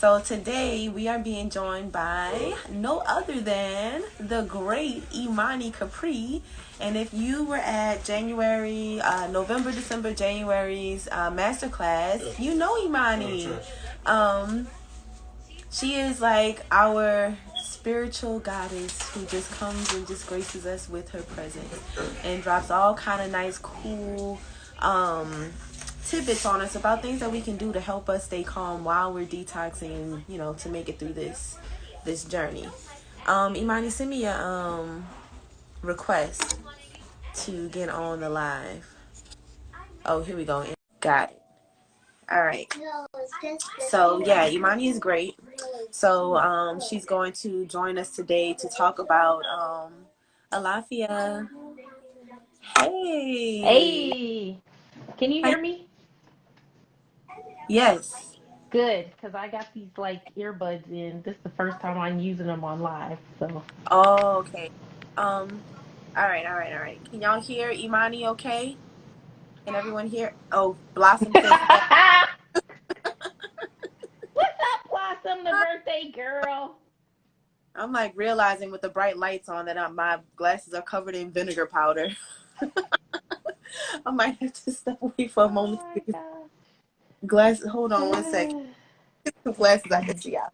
So today we are being joined by no other than the great Imani Capri. And if you were at November, December, January's masterclass, you know Imani. Um, she is like our spiritual goddess who just comes and just graces us with her presence and drops all kind of nice, cool tidbits on us about things that we can do to help us stay calm while we're detoxing, to make it through this journey. Imani, send me a request to get on the live. Oh, here we go. Got it. All right. So yeah, Imani is great. So she's going to join us today to talk about Alafia. Hey. Hey, can you hear me? Yes. Good, because I got these earbuds in. This is the first time I'm using them on live, so. Oh, okay. All right. Can y'all hear Imani okay? Can everyone hear? Oh, Blossom says yes. What's up, Blossom, the birthday girl? I'm like realizing with the bright lights on that my glasses are covered in vinegar powder. I might have to step away for a moment. Oh my gosh. Glasses, hold on one second. Some glasses I can see out.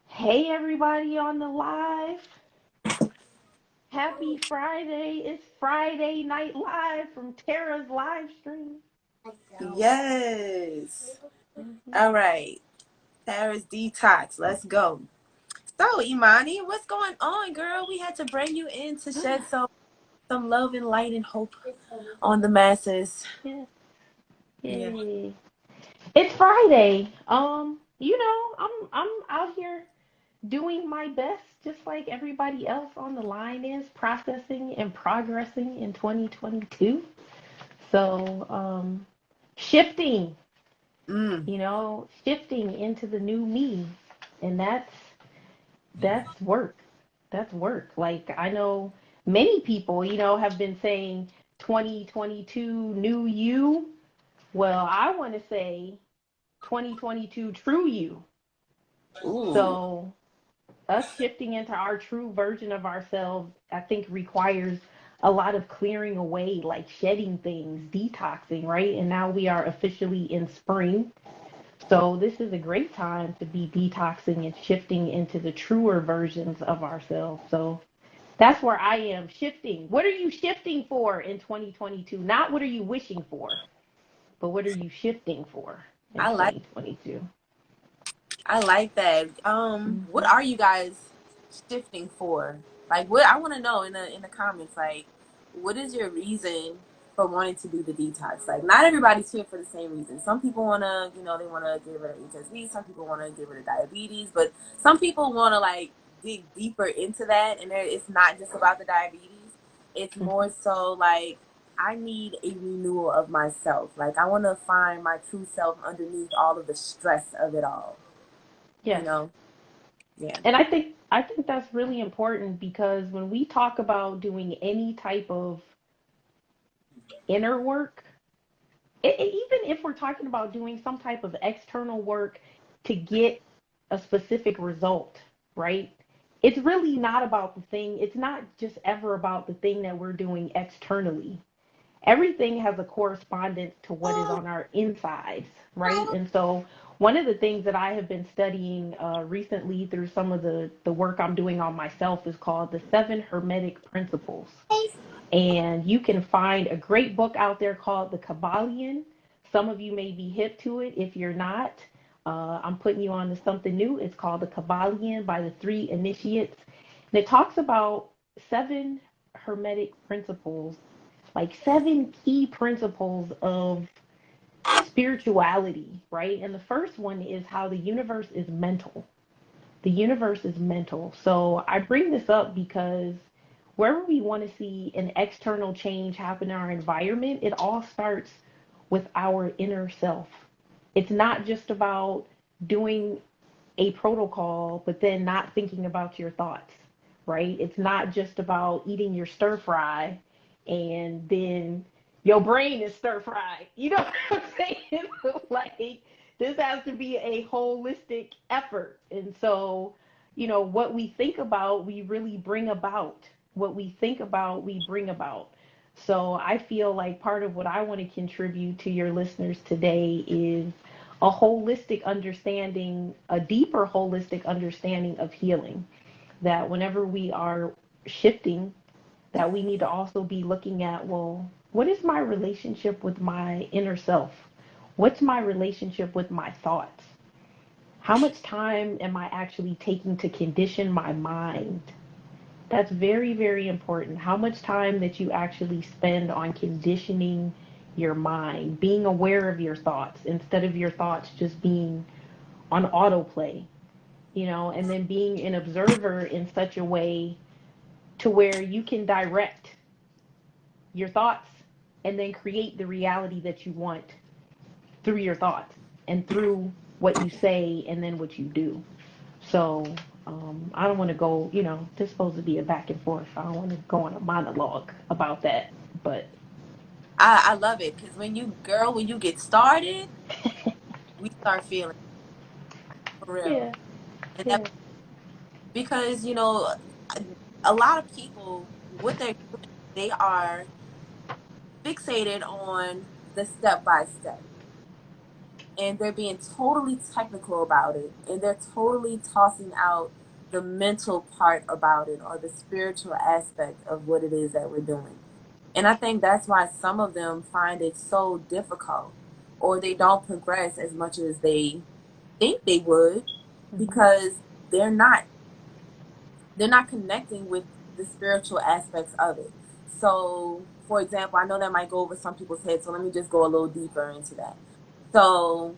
Hey, everybody on the live. Happy Friday. It's Friday Night Live from Tara's live stream. Yes. All right. Paris Detox. Let's go. So, Imani, what's going on, girl? We had to bring you in to shed some love and light and hope on the masses. Yeah. Yeah. Yay. It's Friday. I'm out here doing my best, just like everybody else on the line is, processing and progressing in 2022. So, shifting, Mm. shifting into the new me, and that's work. That's work. Like I know many people, have been saying 2022 new you. Well, I want to say 2022 true you. Ooh. So us shifting into our true version of ourselves, I think requires a lot of clearing away, like shedding things, detoxing, right? And now we are officially in spring. So this is a great time to be detoxing and shifting into the truer versions of ourselves. So that's where I am shifting. What are you shifting for in 2022? Not what are you wishing for, but what are you shifting for in I like 2022? that. What Mm-hmm. are you guys shifting for? Like, what I want to know in the comments. Like, what is your reason for wanting to do the detox? Like, not everybody's here for the same reason. Some people wanna, they wanna get rid of HSV. Some people wanna get rid of diabetes, but some people wanna like dig deeper into that, and it's not just about the diabetes. It's more so like I need a renewal of myself. Like, I want to find my true self underneath all of the stress of it all. You Yes. know? Yeah. And I think that's really important because when we talk about doing any type of inner work, even if we're talking about doing some type of external work to get a specific result, right? It's really not about the thing. It's not just ever about the thing that we're doing externally. Everything has a correspondence to what is on our insides, right? And so one of the things that I have been studying recently through some of the work I'm doing on myself is called the Seven Hermetic Principles. And you can find a great book out there called The Kabbalion. Some of you may be hip to it. If you're not, I'm putting you on to something new. It's called The Kabbalion by the Three Initiates. And it talks about seven hermetic principles, like seven key principles of spirituality, right? And the first one is how the universe is mental. The universe is mental. So I bring this up because wherever we want to see an external change happen in our environment, it all starts with our inner self. It's not just about doing a protocol, but then not thinking about your thoughts, right? It's not just about eating your stir fry and then your brain is stir fried. You know what I'm saying? Like, this has to be a holistic effort. And so, what we think about, we really bring about. What we think about, we bring about. So I feel like part of what I want to contribute to your listeners today is a holistic understanding, a deeper holistic understanding of healing. That whenever we are shifting, that we need to also be looking at, well, what is my relationship with my inner self? What's my relationship with my thoughts? How much time am I actually taking to condition my mind? That's very, very important. How much time that you actually spend on conditioning your mind, being aware of your thoughts instead of your thoughts just being on autoplay, and then being an observer in such a way to where you can direct your thoughts and then create the reality that you want through your thoughts and through what you say and then what you do. So I don't want to go, this is supposed to be a back and forth. I don't want to go on a monologue about that. But I love it because when you get started, we start feeling for real. yeah, And that yeah. because, a lot of people, what they're doing, they are fixated on the step by step. And they're being totally technical about it. And they're totally tossing out the mental part about it or the spiritual aspect of what it is that we're doing. And I think that's why some of them find it so difficult or they don't progress as much as they think they would Mm-hmm. because they're not they're not connecting with the spiritual aspects of it. So, for example, I know that might go over some people's heads, so let me just go a little deeper into that. So,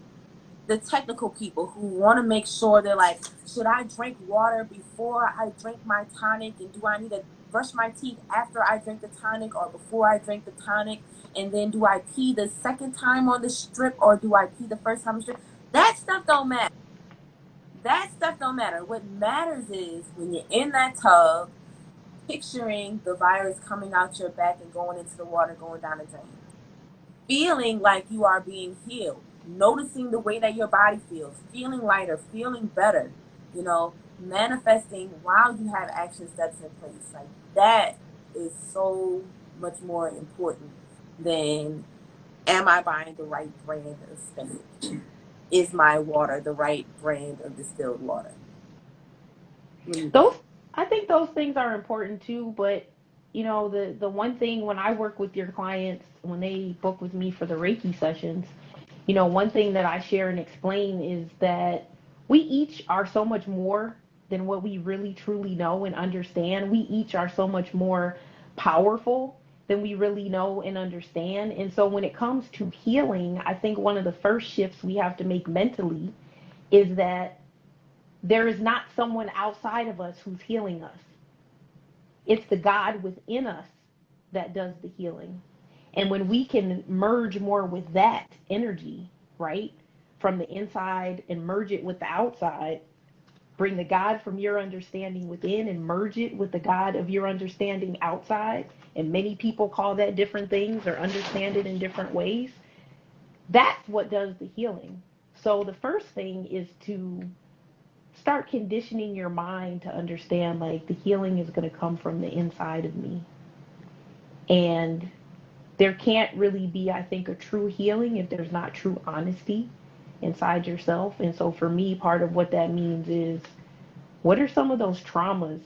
the technical people who want to make sure they're like, should I drink water before I drink my tonic? And do I need to brush my teeth after I drink the tonic or before I drink the tonic? And then do I pee the second time on the strip or do I pee the first time on the strip? That stuff don't matter. That stuff don't matter. What matters is when you're in that tub, picturing the virus coming out your back and going into the water, going down the drain. Feeling like you are being healed, noticing the way that your body feels, feeling lighter, feeling better, manifesting while you have action steps in place. Like that is so much more important than am I buying the right brand of spinach? Is my water the right brand of distilled water? What do you Those, think? I think those things are important too, but the one thing when I work with your clients, when they book with me for the Reiki sessions, one thing that I share and explain is that we each are so much more than what we really truly know and understand. We each are so much more powerful than we really know and understand. And so when it comes to healing, I think one of the first shifts we have to make mentally is that there is not someone outside of us who's healing us. It's the God within us that does the healing. And when we can merge more with that energy, right, from the inside and merge it with the outside, bring the God from your understanding within and merge it with the God of your understanding outside. And many people call that different things or understand it in different ways. That's what does the healing. So the first thing is to start conditioning your mind to understand like the healing is going to come from the inside of me. And there can't really be, I think, a true healing if there's not true honesty inside yourself. And so for me, part of what that means is what are some of those traumas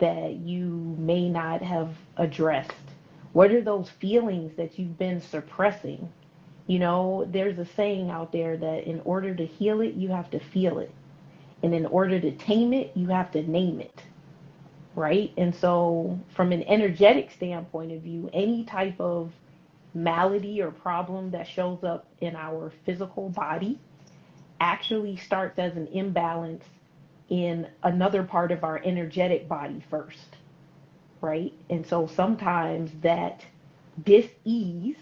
that you may not have addressed? What are those feelings that you've been suppressing? There's a saying out there that in order to heal it, you have to feel it. And in order to tame it, you have to name it, right? And so, from an energetic standpoint of view, any type of malady or problem that shows up in our physical body actually starts as an imbalance in another part of our energetic body first, right? And so sometimes that dis-ease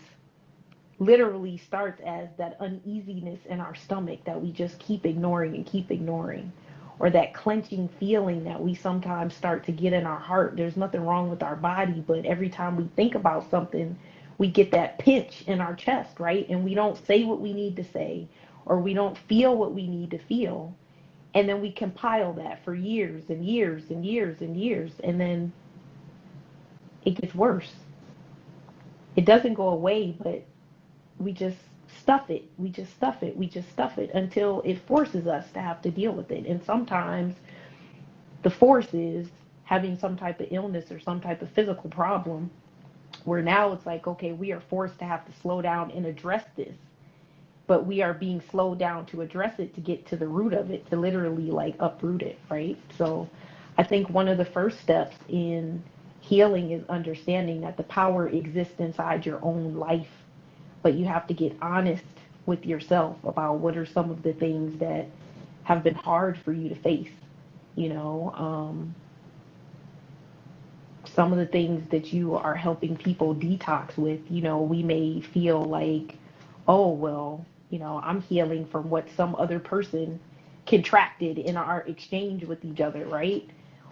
literally starts as that uneasiness in our stomach that we just keep ignoring and keep ignoring, or that clenching feeling that we sometimes start to get in our heart. There's nothing wrong with our body, but every time we think about something, we get that pinch in our chest, right? And we don't say what we need to say, or we don't feel what we need to feel. And then we compile that for years and years and years and years. And then it gets worse. It doesn't go away, but we just stuff it. We just stuff it. We just stuff it until it forces us to have to deal with it. And sometimes the force is having some type of illness or some type of physical problem where now it's like, okay, we are forced to have to slow down and address this. But we are being slowed down to address it, to get to the root of it, to literally like uproot it, right? So I think one of the first steps in healing is understanding that the power exists inside your own life, but you have to get honest with yourself about what are some of the things that have been hard for you to face. You know, some of the things that you are helping people detox with, you know, we may feel like, oh, well, you know, I'm healing from what some other person contracted in our exchange with each other, right?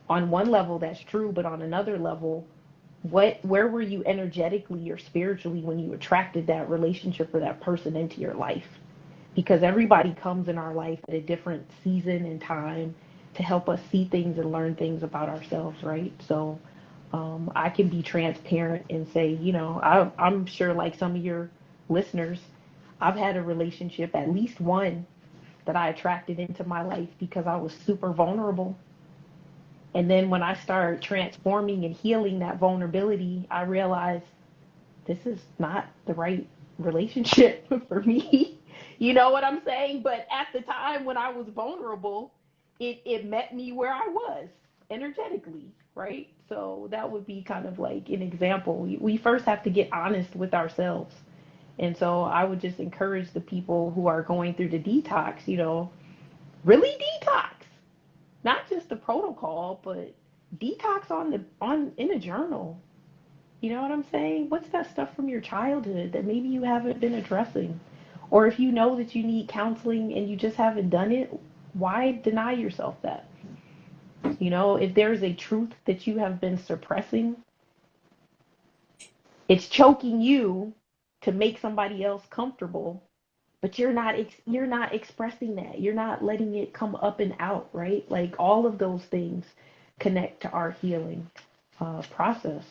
On one level, that's true, but on another level, where were you energetically or spiritually when you attracted that relationship or that person into your life? Because everybody comes in our life at a different season and time to help us see things and learn things about ourselves, right? So I can be transparent and say, you know, I'm sure like some of your listeners, I've had a relationship, at least one, that I attracted into my life because I was super vulnerable. And then when I started transforming and healing that vulnerability, I realized this is not the right relationship for me. You know what I'm saying? But at the time when I was vulnerable, it met me where I was energetically, right? So that would be kind of like an example. We first have to get honest with ourselves. And so I would just encourage the people who are going through the detox, you know, really detox. Not just the protocol, but detox on in a journal. You know what I'm saying? What's that stuff from your childhood that maybe you haven't been addressing? Or if you know that you need counseling and you just haven't done it, why deny yourself that? You know, if there's a truth that you have been suppressing, it's choking you to make somebody else comfortable, but you're not expressing that. You're not letting it come up and out, right? Like all of those things connect to our healing process.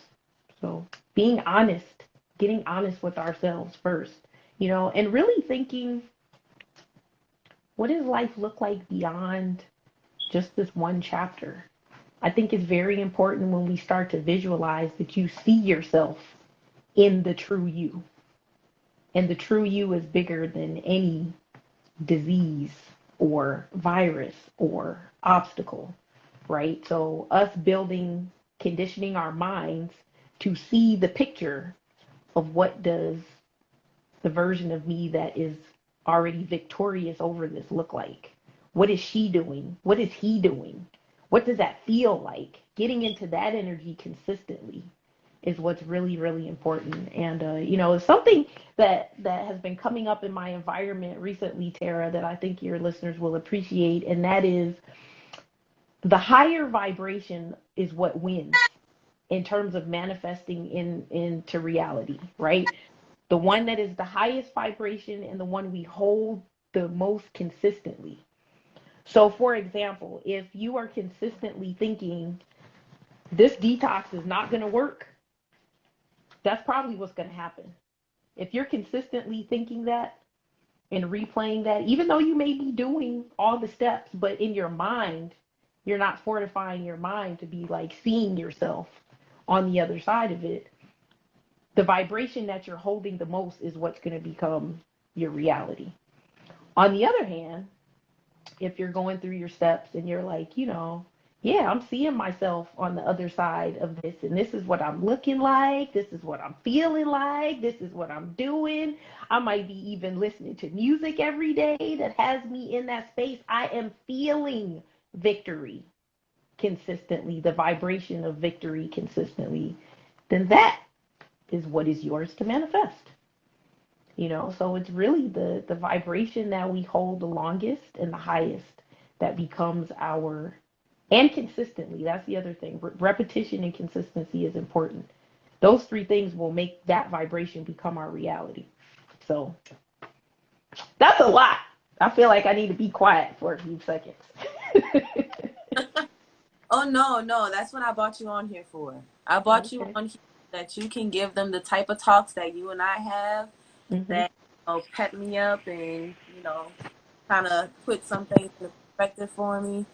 So being honest, getting honest with ourselves first, you know, and really thinking, what does life look like beyond just this one chapter? I think it's very important when we start to visualize that you see yourself in the true you. And the true you is bigger than any disease or virus or obstacle, right? So us building, conditioning our minds to see the picture of what does the version of me that is already victorious over this look like? What is she doing? What is he doing? What does that feel like? Getting into that energy consistently is what's really, really important. And, you know, it's something that has been coming up in my environment recently, Tara, that I think your listeners will appreciate. And that is the higher vibration is what wins in terms of manifesting into reality, right? The one that is the highest vibration and the one we hold the most consistently. So, for example, if you are consistently thinking this detox is not going to work, that's probably what's going to happen. If you're consistently thinking that and replaying that, even though you may be doing all the steps, but in your mind, you're not fortifying your mind to be like seeing yourself on the other side of it, the vibration that you're holding the most is what's going to become your reality. On the other hand, if you're going through your steps and you're like, you know, yeah, I'm seeing myself on the other side of this, and this is what I'm looking like, this is what I'm feeling like, this is what I'm doing. I might be even listening to music every day that has me in that space. I am feeling victory consistently, the vibration of victory consistently. Then that is what is yours to manifest. You know, so it's really the vibration that we hold the longest and the highest that becomes our, and consistently, that's the other thing. Repetition and consistency is important. Those three things will make that vibration become our reality. So that's a lot. I feel like I need to be quiet for a few seconds. Oh no, no, that's what I brought you on here for. I brought you Okay. on here that you can give them the type of talks that you and I have Hmm. that pep me up and kind of put some things in perspective for me.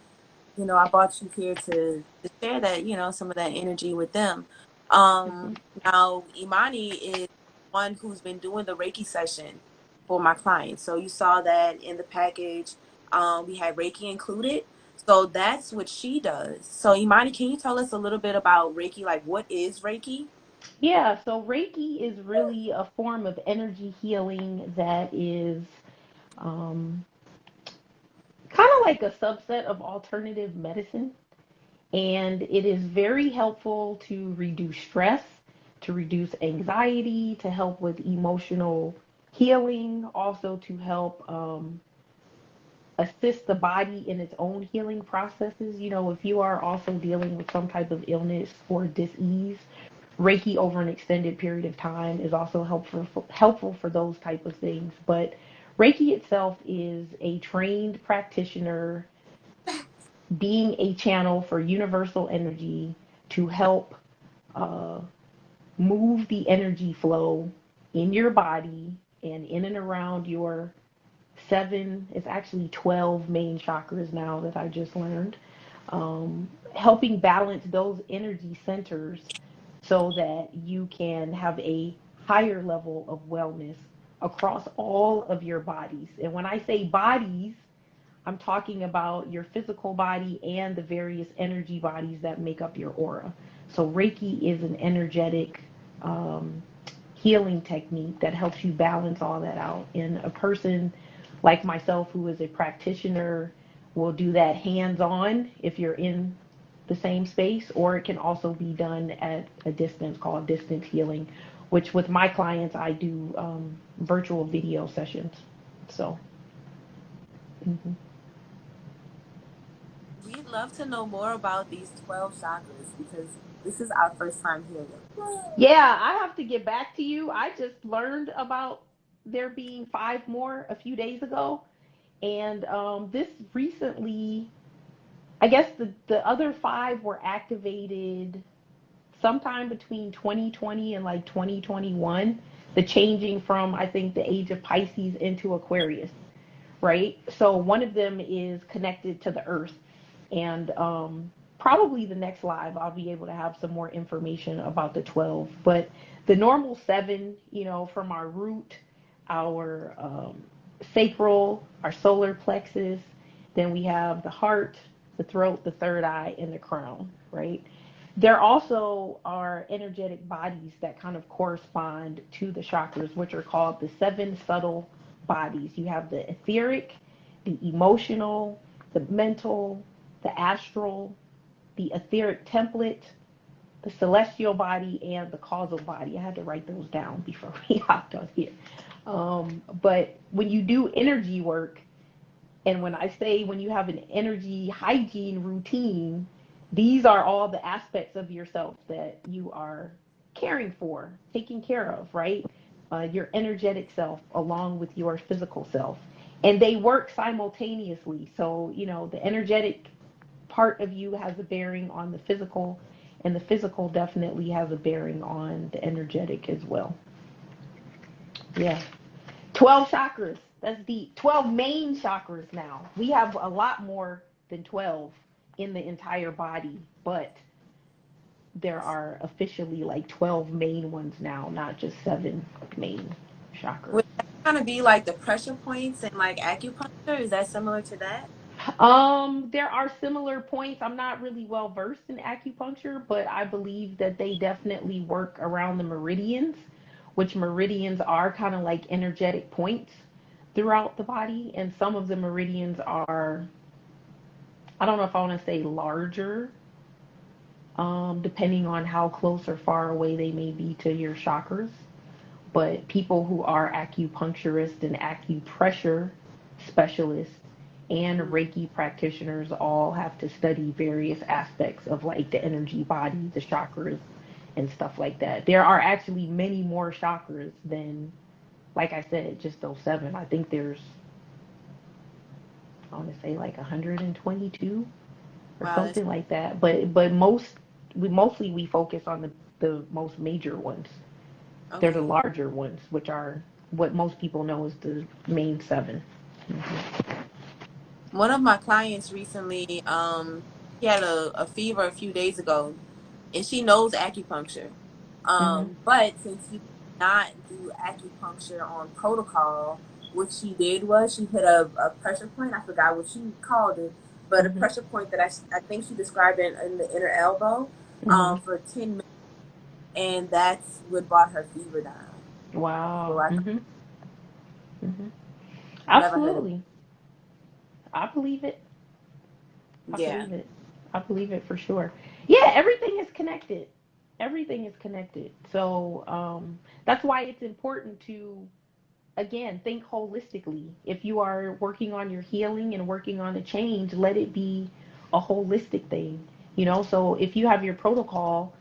I brought you here to share that, some of that energy with them. Hmm. Now Imani is one who's been doing the Reiki session for my clients. So you saw that in the package. We had Reiki included. So that's what she does. So Imani, can you tell us a little bit about Reiki? Like, what is Reiki? Yeah, so Reiki is really a form of energy healing that is um, kind of like a subset of alternative medicine. And it is very helpful to reduce stress, to reduce anxiety, to help with emotional healing, also to help assist the body in its own healing processes. If you are also dealing with some type of illness or disease, Reiki over an extended period of time is also helpful for those type of things. But Reiki itself is a trained practitioner being a channel for universal energy to help uh, move the energy flow in your body and in and around your seven, it's actually 12 main chakras now that I just learned. Helping balance those energy centers so that you can have a higher level of wellness across all of your bodies. And when I say bodies, I'm talking about your physical body and the various energy bodies that make up your aura. So Reiki is an energetic um, healing technique that helps you balance all that out. And a person like myself, who is a practitioner, will do that hands on if you're in the same space, or it can also be done at a distance called distance healing, which with my clients, I do virtual video sessions. So, mhm. We'd love to know more about these 12 chakras because this is our first time hearing them. Yeah, I have to get back to you. I just learned about there being five more a few days ago. And this recently, I guess the other five were activated sometime between 2020 and like 2021. The changing from, I think, the age of Pisces into Aquarius, right? So one of them is connected to the earth. And probably the next live, I'll be able to have some more information about the 12. But the normal seven, from our root, our sacral, our solar plexus, then we have the heart, the throat, the third eye, and the crown, right? There also are energetic bodies that kind of correspond to the chakras, which are called the seven subtle bodies. You have the etheric, the emotional, the mental, the astral, the etheric template, the celestial body, and the causal body. I had to write those down before we hopped on here. But when you do energy work, and when you have an energy hygiene routine, these are all the aspects of yourself that you are caring for, taking care of, right? Your energetic self along with your physical self. And they work simultaneously. So, the energetic part of you has a bearing on the physical, and the physical definitely has a bearing on the energetic as well. Yeah. 12 chakras. That's the 12 main chakras now. We have a lot more than 12 in the entire body, but there are officially like 12 main ones now, not just seven main chakras. Would that kind of be like the pressure points and like acupuncture? Is that similar to that? There are similar points. I'm not really well versed in acupuncture, but I believe that they definitely work around the meridians, which meridians are kind of like energetic points throughout the body. And some of the meridians are, I don't know if I want to say larger, depending on how close or far away they may be to your chakras. But people who are acupuncturists and acupressure specialists and Mm. Reiki practitioners all have to study various aspects of like the energy body, the chakras, and stuff like that. There are actually many more chakras than, like I said, just those seven. I think there's, I want to say like 122 or Wow, that's something like that. But mostly we focus on the most major ones. They're the okay. larger ones, which are what most people know is the main 7. Mm-hmm. One of my clients recently, she had a fever a few days ago, and she knows acupuncture. Mm-hmm. But since he did not do acupuncture on protocol, what she did was she hit a pressure point. I forgot what she called it, but a Mm-hmm. pressure point that I think she described it in the inner elbow, Mm-hmm. for 10 minutes, and that's what brought her fever down. So Wow. I Mm-hmm. Mm-hmm. never heard of. Absolutely. I believe it. I Yeah. believe it. I believe it for sure. Yeah, everything is connected. Everything is connected. So that's why it's important to, again, think holistically. If you are working on your healing and working on a change, let it be a holistic thing. So if you have your protocol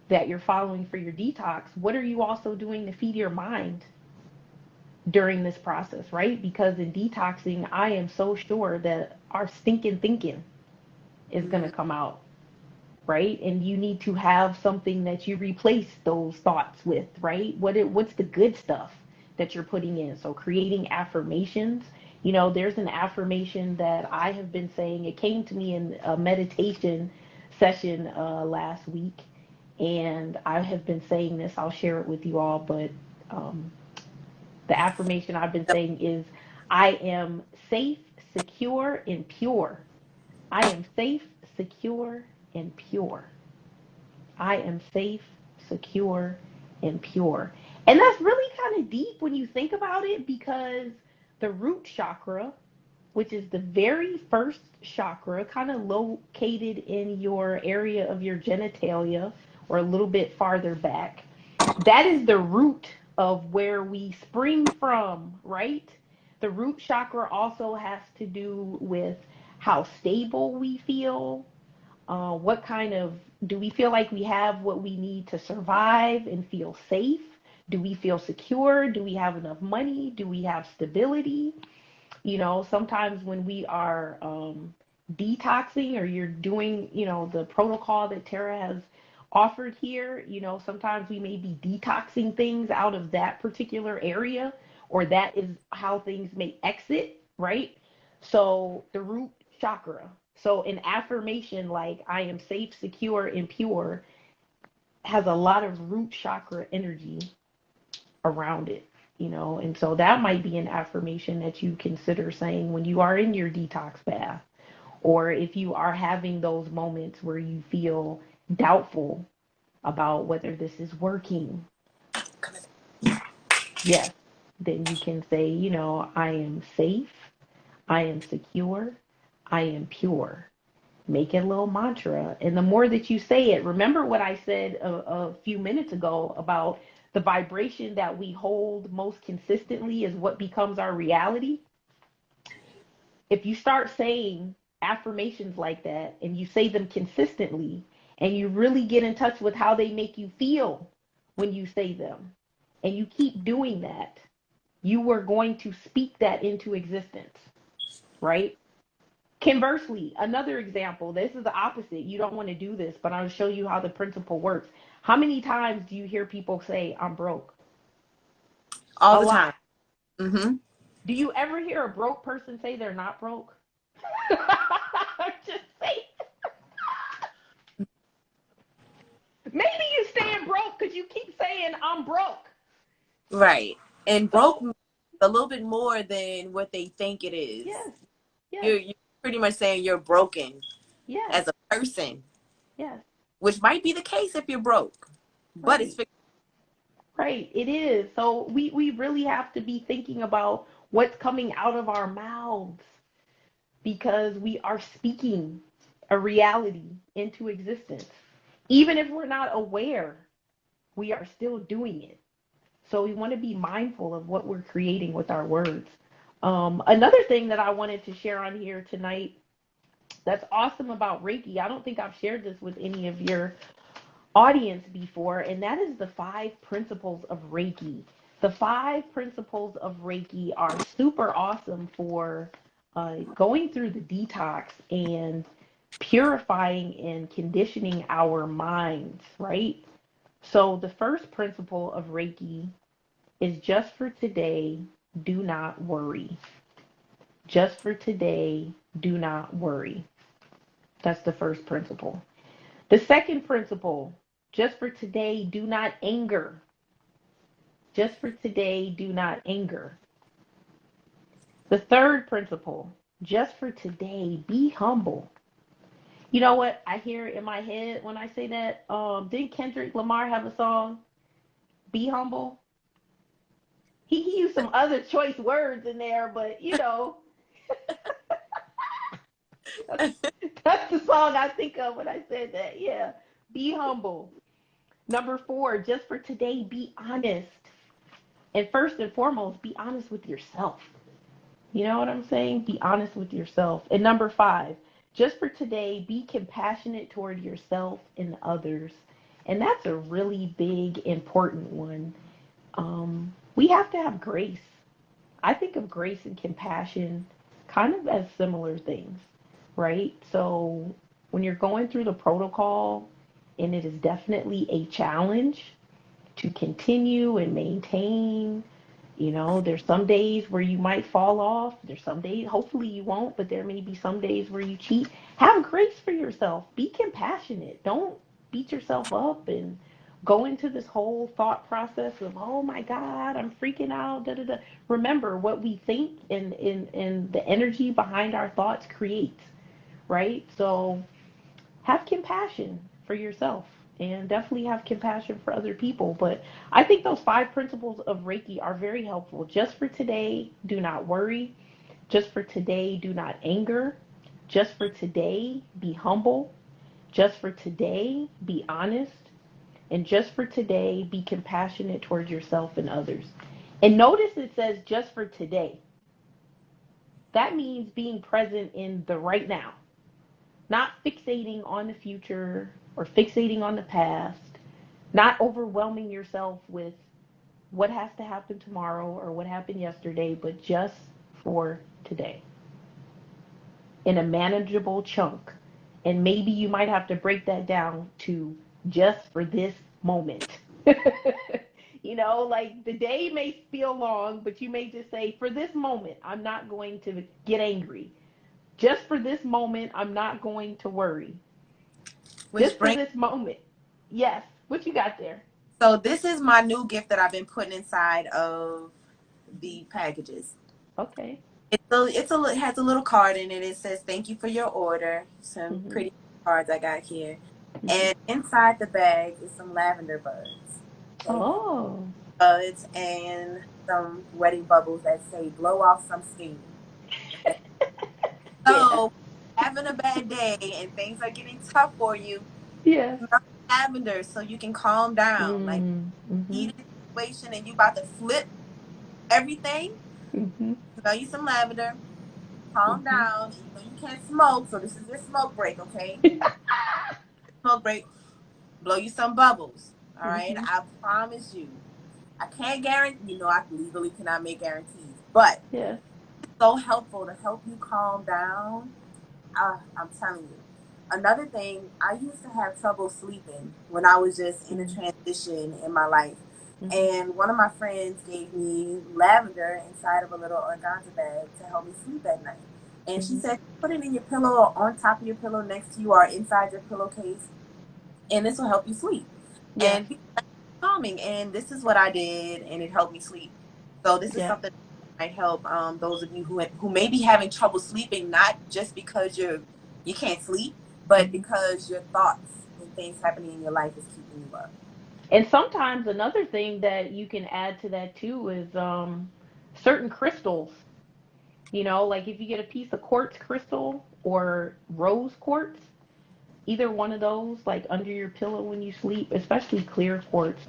that you're following for your detox, what are you also doing to feed your mind during this process, right? Because in detoxing, I am so sure that our stinking thinking is going to Mm-hmm. come out, right? And you need to have something that you replace those thoughts with, right? What's the good stuff that you're putting in? So creating affirmations. There's an affirmation that I have been saying. It came to me in a meditation session last week, and I have been saying this. I'll share it with you all, but um, the affirmation I've been saying is, I am safe, secure, and pure. I am safe, secure, and pure. I am safe, secure, and pure. And that's really kind of deep when you think about it, because the root chakra, which is the very first chakra, kind of located in your area of your genitalia or a little bit farther back, that is the root of where we spring from, right? The root chakra also has to do with how stable we feel, what kind of, do we feel like we have what we need to survive and feel safe? Do we feel secure? Do we have enough money? Do we have stability? Sometimes when we are detoxing, or you're doing, the protocol that Tara has offered here, sometimes we may be detoxing things out of that particular area, or that is how things may exit, right? So the root chakra. So an affirmation like, I am safe, secure, and pure, has a lot of root chakra energy around it, and so that might be an affirmation that you consider saying when you are in your detox bath, or if you are having those moments where you feel doubtful about whether this is working. Yes, then you can say, I am safe, I am secure, I am pure. Make it a little mantra. And the more that you say it, remember what I said a few minutes ago about the vibration that we hold most consistently is what becomes our reality. If you start saying affirmations like that, and you say them consistently, and you really get in touch with how they make you feel when you say them, and you keep doing that, you are going to speak that into existence, right? Conversely, another example, this is the opposite. You don't want to do this, but I'll show you how the principle works. How many times do you hear people say, I'm broke? All A the time. lot. Mm-hmm. Do you ever hear a broke person say they're not broke? I'm just saying. Maybe you staying broke because you keep saying, I'm broke. Right. And broke So, means a little bit more than what they think it is. yes, yes, You're pretty much saying you're broken yes, as a person, yes, which might be the case if you're broke, but it's right. Right, it is. So we really have to be thinking about what's coming out of our mouths, because we are speaking a reality into existence. Even if we're not aware, we are still doing it. So we want to be mindful of what we're creating with our words. Another thing that I wanted to share on here tonight that's awesome about Reiki, I don't think I've shared this with any of your audience before, and that is the 5 principles of Reiki. The 5 principles of Reiki are super awesome for going through the detox and purifying and conditioning our minds, right? So, the first principle of Reiki is just for today, do not worry. Just for today, do not worry. That's the first principle. The second principle, just for today, do not anger. Just for today, do not anger. The third principle, just for today, be humble. You know what I hear in my head when I say that? Didn't Kendrick Lamar have a song, Be Humble? He used some other choice words in there, but that's, that's the song I think of when I said that. Yeah, be humble. Number 4, just for today, be honest. And first and foremost, be honest with yourself. You know what I'm saying? Be honest with yourself. And number 5, just for today, be compassionate toward yourself and others. And that's a really big, important one. We have to have grace. I think of grace and compassion kind of as similar things, right? So when you're going through the protocol, and it is definitely a challenge to continue and maintain. There's some days where you might fall off. There's some days, hopefully you won't, but there may be some days where you cheat. Have grace for yourself. Be compassionate. Don't beat yourself up and go into this whole thought process of, oh my God, I'm freaking out. Da, da, da. Remember, what we think and the energy behind our thoughts creates, right? So have compassion for yourself and definitely have compassion for other people. But I think those 5 principles of Reiki are very helpful. Just for today, do not worry. Just for today, do not anger. Just for today, be humble. Just for today, be honest. And just for today, be compassionate towards yourself and others. And notice it says just for today. That means being present in the right now, not fixating on the future or fixating on the past, not overwhelming yourself with what has to happen tomorrow or what happened yesterday, but just for today in a manageable chunk. And maybe you might have to break that down to just for this moment. Like the day may feel long, but you may just say, for this moment, I'm not going to get angry. Just for this moment, I'm not going to worry. Which Just for brings, this moment. Yes. What you got there? so this is my new gift that I've been putting inside of the packages. Okay. It has a little card in it. It says thank you for your order. Some Mhm. pretty cards I got here, Mhm. and inside the bag is some lavender buds. Okay, Oh. buds and some wedding bubbles that say blow off some steam. Okay, Yeah. so having a bad day and things are getting tough for you, Yes. smell lavender so you can calm down. Like Mhm. heated situation and you about to flip everything. Mhm. Smell you some lavender. Calm Mhm. down. You know you can't smoke, so this is your smoke break, okay? Smoke break. Blow you some bubbles. All right. Mhm. I promise you. I can't guarantee. I legally cannot make guarantees, but Yes. it's so helpful to help you calm down. I'm telling you. Another thing, I used to have trouble sleeping when I was just in a Mhm. transition in my life. Mhm. And one of my friends gave me lavender inside of a little organza bag to help me sleep at night. And she Mhm. said, put it in your pillow or on top of your pillow next to you or inside your pillowcase, and this will help you sleep. Yes. And be calming. And this is what I did, and it helped me sleep. So this is Yeah. something that might help those of you who may be having trouble sleeping, not just because you can't sleep, but Mhm. because your thoughts and things happening in your life is keeping you up. And sometimes another thing that you can add to that too is certain crystals. Like if you get a piece of quartz crystal or rose quartz, either one of those, like under your pillow when you sleep, especially clear quartz,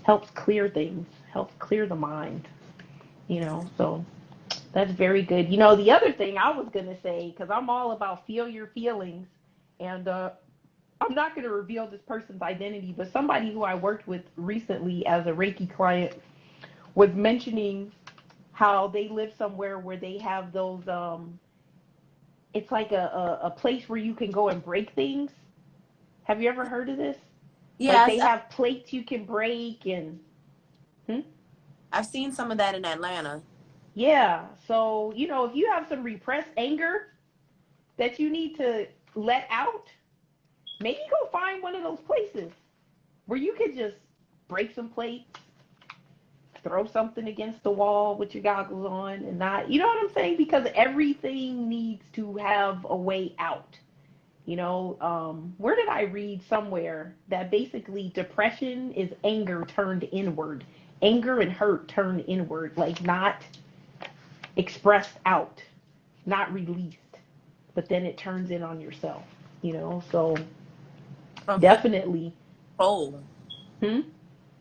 helps clear things, helps clear the mind. So that's very good. The other thing I was going to say, because I'm all about feel your feelings, and I'm not going to reveal this person's identity, but somebody who I worked with recently as a Reiki client was mentioning how they live somewhere where they have those it's like a place where you can go and break things. Have you ever heard of this? Like Yeah, they have plates you can break and hmm? I've seen some of that in Atlanta. Yeah. So, if you have some repressed anger that you need to let out, maybe go find one of those places where you could just break some plates, throw something against the wall with your goggles on and not, you know what I'm saying? Because everything needs to have a way out. Where did I read somewhere that basically depression is anger turned inward? Anger and hurt turned inward, like not expressed out, not released, but then it turns in on yourself. So From feeling definitely. control, Hmm?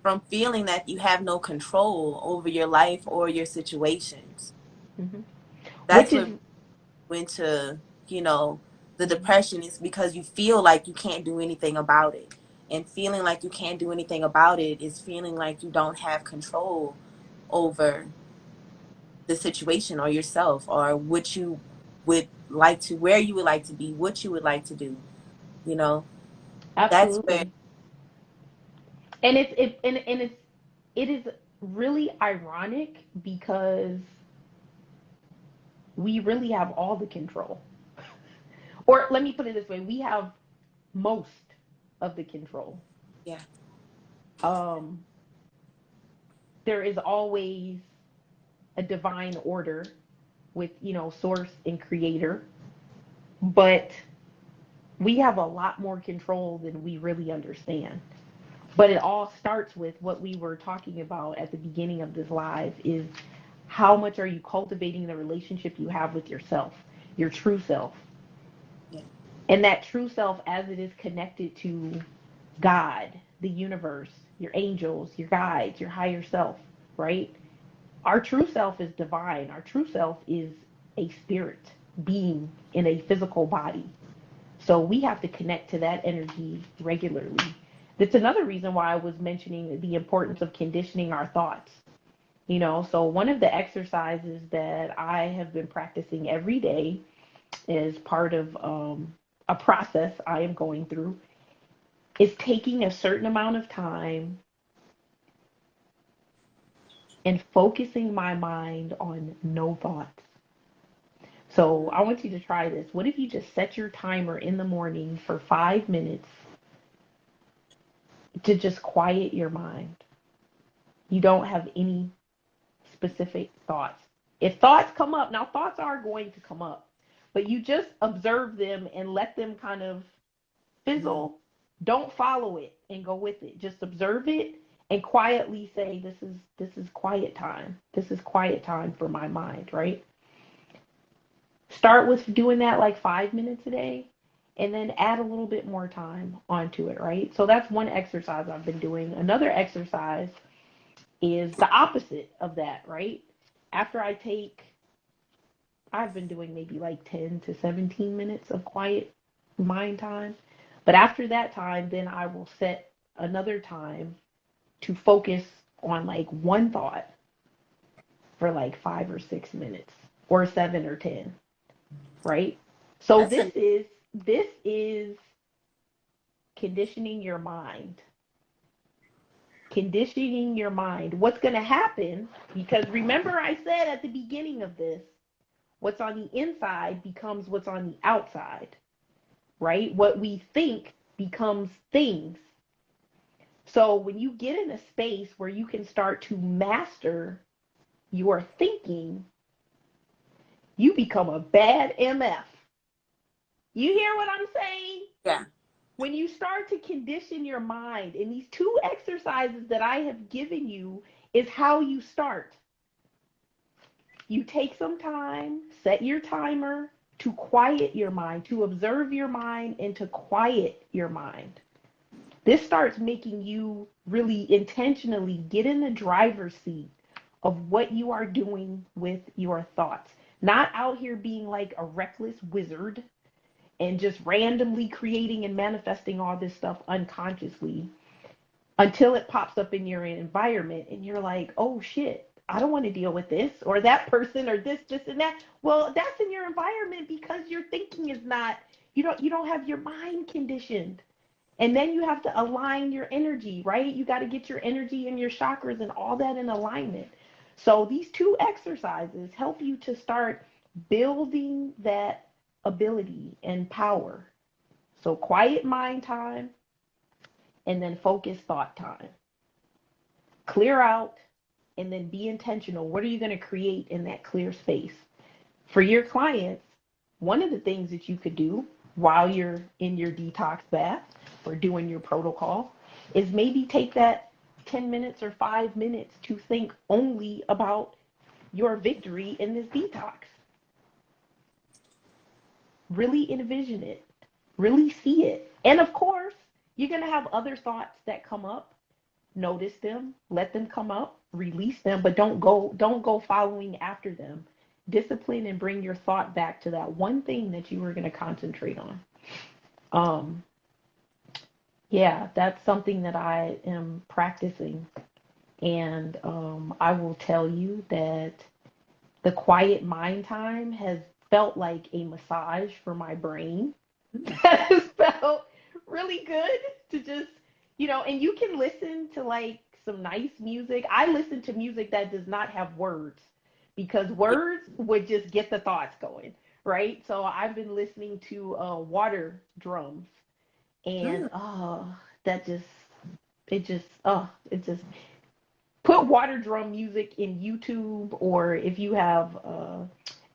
from feeling that you have no control over your life or your situations. Hmm. That's Which is what went to, you know, the depression is because you feel like you can't do anything about it. And feeling like you can't do anything about it is feeling like you don't have control over the situation or yourself or what you would like to, where you would like to be, what you would like to do. You know, that's where, absolutely. And it is really ironic because we really have all the control. Or let me put it this way, we have most of the control. yeah, Um, there is always a divine order with, source and creator, but we have a lot more control than we really understand. But it all starts with what we were talking about at the beginning of this live is how much are you cultivating the relationship you have with yourself, your true self. yeah. And that true self as it is connected to God, the universe, your angels, your guides, your higher self, right? Our true self is divine. Our true self is a spirit being in a physical body. So we have to connect to that energy regularly. That's another reason why I was mentioning the importance of conditioning our thoughts. So one of the exercises that I have been practicing every day as part of a process I am going through is taking a certain amount of time and focusing my mind on no thoughts. So I want you to try this. What if you just set your timer in the morning for 5 minutes to just quiet your mind? You don't have any specific thoughts. If thoughts come up, now thoughts are going to come up, but you just observe them and let them kind of Mhm. fizzle. Don't follow it and go with it. Just observe it and quietly say, this is quiet time. This is quiet time for my mind, right? Start with doing that like 5 minutes a day and then add a little bit more time onto it, right? So that's one exercise I've been doing. Another exercise is the opposite of that, right? After I've been doing maybe like 10 to 17 minutes of quiet mind time. But after that time, then I will set another time to focus on like one thought for like 5 or 6 minutes or 7 or 10, right? So That's this is conditioning your mind. Conditioning your mind. What's going to happen, because remember I said at the beginning of this, what's on the inside becomes what's on the outside, right? What we think becomes things. So when you get in a space where you can start to master your thinking, you become a bad MF. You hear what I'm saying? yeah. When you start to condition your mind, and these two exercises that I have given you is how you start. You take some time, set your timer to quiet your mind, to observe your mind, and to quiet your mind. This starts making you really intentionally get in the driver's seat of what you are doing with your thoughts. Not out here being like a reckless wizard and just randomly creating and manifesting all this stuff unconsciously until it pops up in your environment and you're like, oh shit, I don't want to deal with this or that person or this and that. Well, that's in your environment because your thinking is not, you don't have your mind conditioned. And then you have to align your energy, right? You got to get your energy and your chakras and all that in alignment. So these two exercises help you to start building that ability and power. So quiet mind time and then focused thought time. Clear out and then be intentional. What are you going to create in that clear space? For your clients, one of the things that you could do while you're in your detox bath or doing your protocol is maybe take that 10 minutes or 5 minutes to think only about your victory in this detox. Really envision it, really see it. And of course, you're going to have other thoughts that come up. Notice them, let them come up, release them, but don't go following after them. Discipline and bring your thought back to that one thing that you were going to concentrate on. Um, yeah, that's something that I am practicing. And I will tell you that the quiet mind time has felt like a massage for my brain. That has felt really good to just, and you can listen to like some nice music. I listen to music that does not have words because words would just get the thoughts going, right? So I've been listening to water drums and that just it just put water drum music in YouTube, or if you have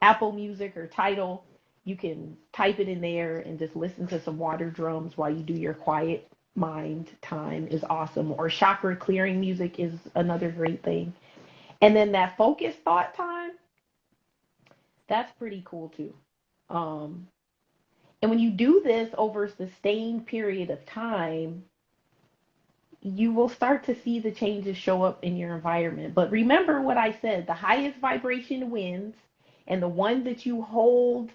Apple Music or Tidal, you can type it in there and just listen to some water drums while you do your quiet mind time is awesome. Or chakra clearing music is another great thing. And then that focused thought time, that's pretty cool too. Um, and when you do this over a sustained period of time, you will start to see the changes show up in your environment. But remember what I said, the highest vibration wins, and the one that you hold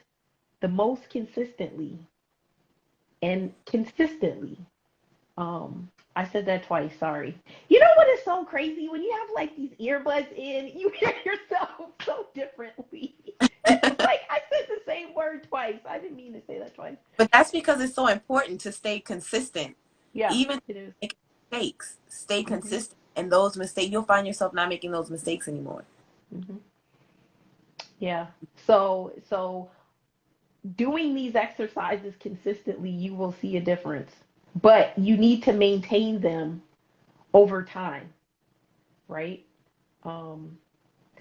the most consistently and consistently. I said that twice, sorry. You know what is so crazy? When you have like these earbuds in, you hear yourself so differently. It's like I said the same word twice. I didn't mean to say that twice. But that's because it's so important to stay consistent. Yeah, Even it is. make mistakes, stay Mm-hmm. consistent. And those mistakes, you'll find yourself not making those mistakes anymore. Mm-hmm. Yeah. So doing these exercises consistently, you will see a difference. But you need to maintain them over time, right? Um,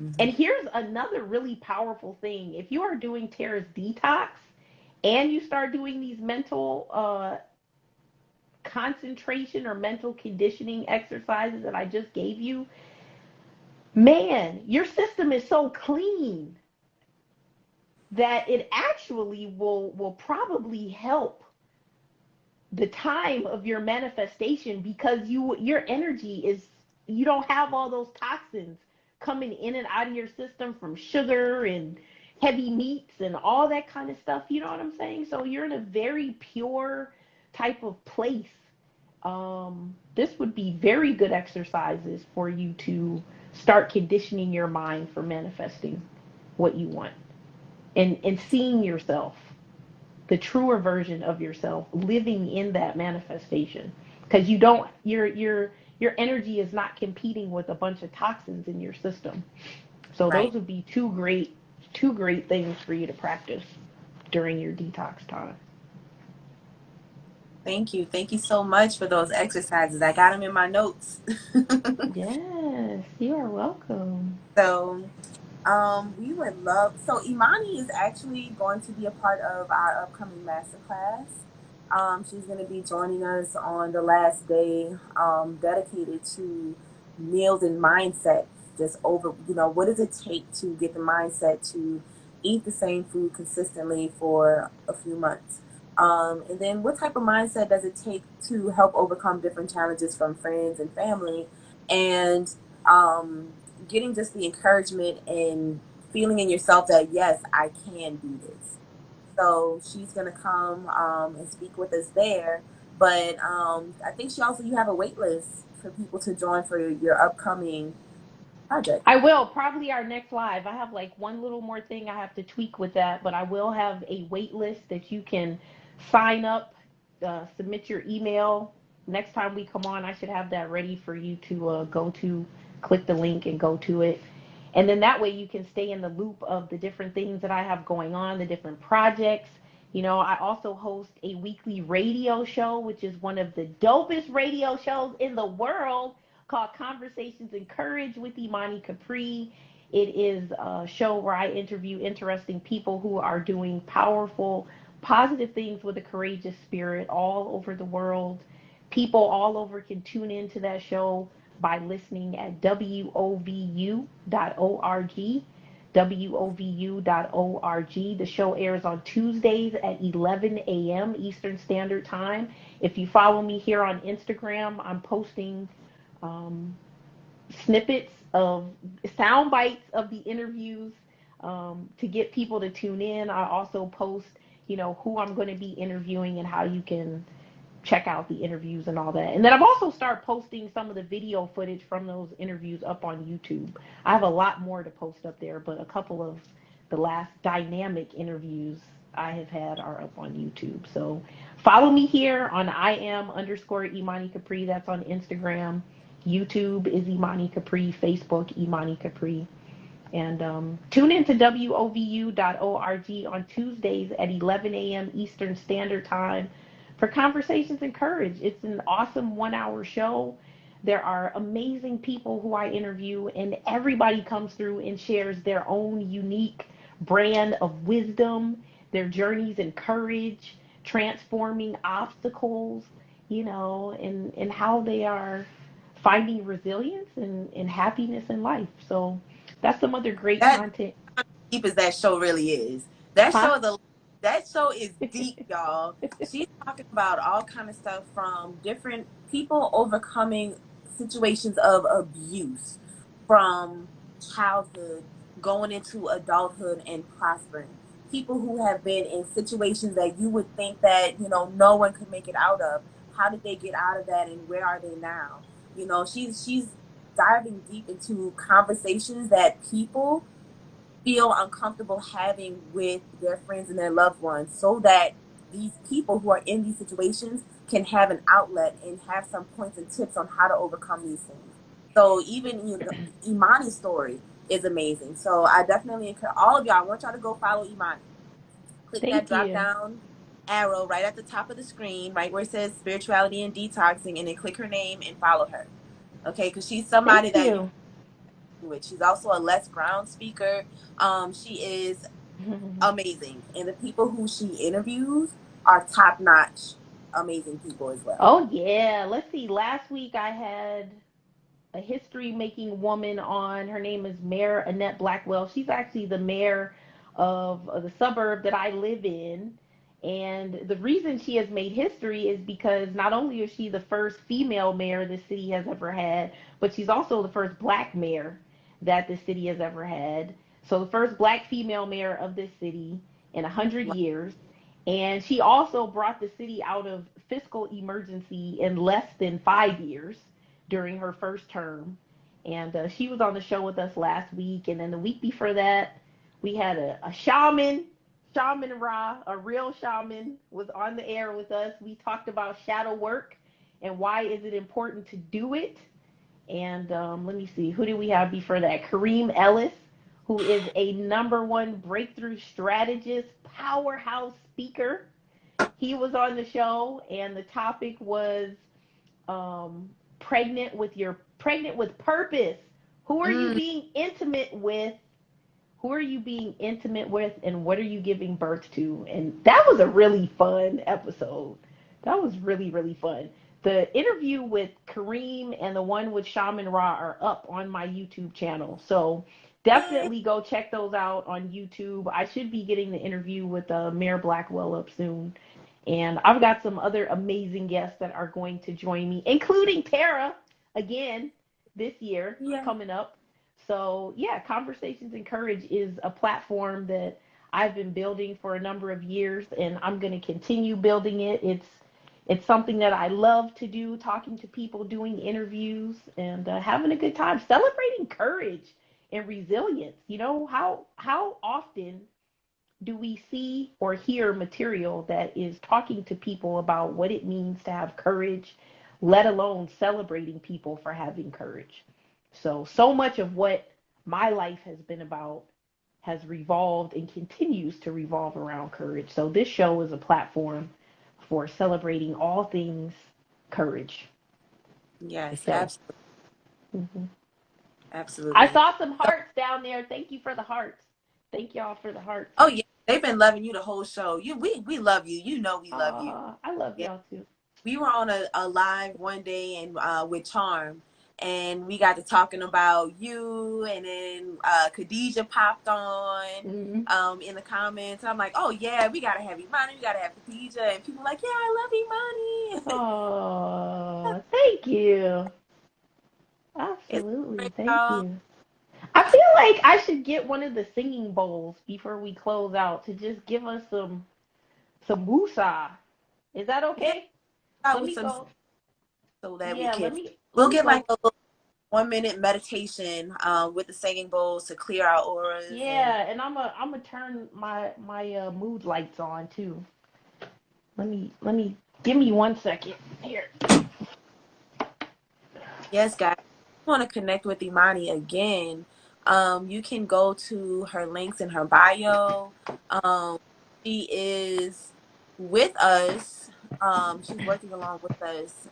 Mm-hmm. and here's another really powerful thing. If you are doing Tara's detox and you start doing these mental concentration or mental conditioning exercises that I just gave you, man, your system is so clean that it actually will probably help the time of your manifestation because your energy is, you don't have all those toxins coming in and out of your system from sugar and heavy meats and all that kind of stuff. You know what I'm saying? So you're in a very pure type of place. This would be very good exercises for you to start conditioning your mind for manifesting what you want and seeing yourself, the truer version of yourself, living in that manifestation, because you don't, your energy is not competing with a bunch of toxins in your system. So those Right. would be two great things for you to practice during your detox time. Thank you. Thank you so much for those exercises. I got them in my notes. Yes, you are welcome. So, we would love. So, Imani is actually going to be a part of our upcoming masterclass. She's going to be joining us on the last day, dedicated to meals and mindset. Just over, what does it take to get the mindset to eat the same food consistently for a few months? And then what type of mindset does it take to help overcome different challenges from friends and family? And um, getting just the encouragement and feeling in yourself that, yes, I can do this. So she's gonna come and speak with us there. But I think you have a wait list for people to join for your upcoming project. I will. Probably our next live. I have like one little more thing I have to tweak with that, but I will have a wait list that you can sign up, submit your email. Next time we come on, I should have that ready for you to go to, click the link and go to it. And then that way you can stay in the loop of the different things that I have going on, the different projects. You know, I also host a weekly radio show, which is one of the dopest radio shows in the world, called Conversations in Courage with Imani Capri. It is a show where I interview interesting people who are doing powerful, positive things with a courageous spirit all over the world. People all over can tune into that show by listening at wovu.org. wovu.org. The show airs on Tuesdays at 11 a.m. Eastern Standard Time. If you follow me here on Instagram, I'm posting um, snippets of sound bites of the interviews to get people to tune in. I also post, who I'm going to be interviewing and how you can check out the interviews and all that. And then I've also started posting some of the video footage from those interviews up on YouTube. I have a lot more to post up there, but a couple of the last dynamic interviews I have had are up on YouTube. So follow me here on @IM_Imani Capri. That's on Instagram. YouTube is Imani Capri. Facebook, Imani Capri. And tune in to wovu.org on Tuesdays at 11 a.m. Eastern Standard Time for Conversations in Courage. It's an awesome 1 hour show. There are amazing people who I interview, and everybody comes through and shares their own unique brand of wisdom, their journeys in courage, transforming obstacles, and how they are finding resilience and happiness in life. So that's some other great That content. deep as that show really is. That Huh? show is a that show is deep, y'all. She's talking about all kind of stuff from different people overcoming situations of abuse from childhood going into adulthood and prospering. People who have been in situations that you would think that, no one could make it out of. How did they get out of that and where are they now? She's diving deep into conversations that people feel uncomfortable having with their friends and their loved ones, so that these people who are in these situations can have an outlet and have some points and tips on how to overcome these things. So even Imani's story is amazing. So I definitely encourage all of y'all. I want y'all to go follow Imani. Click that Thank drop you. down arrow right at the top of the screen, right where it says spirituality and detoxing, and then click her name and follow her. Okay, because she's somebody Thank that you you. with. She's also a Les Brown speaker. She is amazing, and the people who she interviews are top notch, amazing people as well. Oh yeah. Let's see. Last week I had a history making woman on. Her name is Mayor Annette Blackwell. She's actually the mayor of the suburb that I live in. And the reason she has made history is because not only is she the first female mayor the city has ever had, but she's also the first black mayor that the city has ever had. So the first black female mayor of this city in 100 years. And she also brought the city out of fiscal emergency in less than 5 years during her first term. And she was on the show with us last week. And then the week before that, we had a Shaman Ra, a real shaman, was on the air with us. We talked about shadow work and why is it important to do it. And let me see, who do we have before that? Kareem Ellis, who is a #1 breakthrough strategist, powerhouse speaker. He was on the show, and the topic was um, pregnant with purpose. Who are you Mm, being intimate with? Who are you being intimate with, and what are you giving birth to? And that was a really fun episode. That was really, really fun. The interview with Kareem and the one with Shaman Ra are up on my YouTube channel. So definitely go check those out on YouTube. I should be getting the interview with Mayor Blackwell up soon. And I've got some other amazing guests that are going to join me, including Tara again this year yeah. coming up. So, yeah, Conversations in Courage is a platform that I've been building for a number of years, and I'm going to continue building it. It's something that I love to do, talking to people, doing interviews, and having a good time, celebrating courage and resilience. You know, how often do we see or hear material that is talking to people about what it means to have courage, let alone celebrating people for having courage? So much of what my life has been about has revolved and continues to revolve around courage. So this show is a platform for celebrating all things courage. Yes, So absolutely. mhm. I Absolutely. saw some So, hearts down there. Thank you for the hearts. Thank y'all for the hearts. oh yeah, they've been loving you the whole show. We love you. You know we love you. I love Yeah. y'all too. We were on a live one day and with Charm, and we got to talking about you, and then Khadijah popped on Mhm. in the comments. I'm like, oh yeah, we gotta have Imani, we gotta have Khadijah, and people were like, yeah, I love Imani. Oh, thank you. It's Absolutely. great, Thank y'all. you. I feel like I should get one of the singing bowls before we close out to just give us some woosah. Is that Yeah, okay? out Let with me some go. so that we Yeah, can. let We'll me get like go. a little 1 minute meditation with the singing bowls to clear our auras and. Yeah, and I'm gonna turn my mood lights on too. Let me give me 1 second here. Yes, guys. If you want to connect with Imani again, you can go to her links in her bio. Um, she is with us. She's working along with us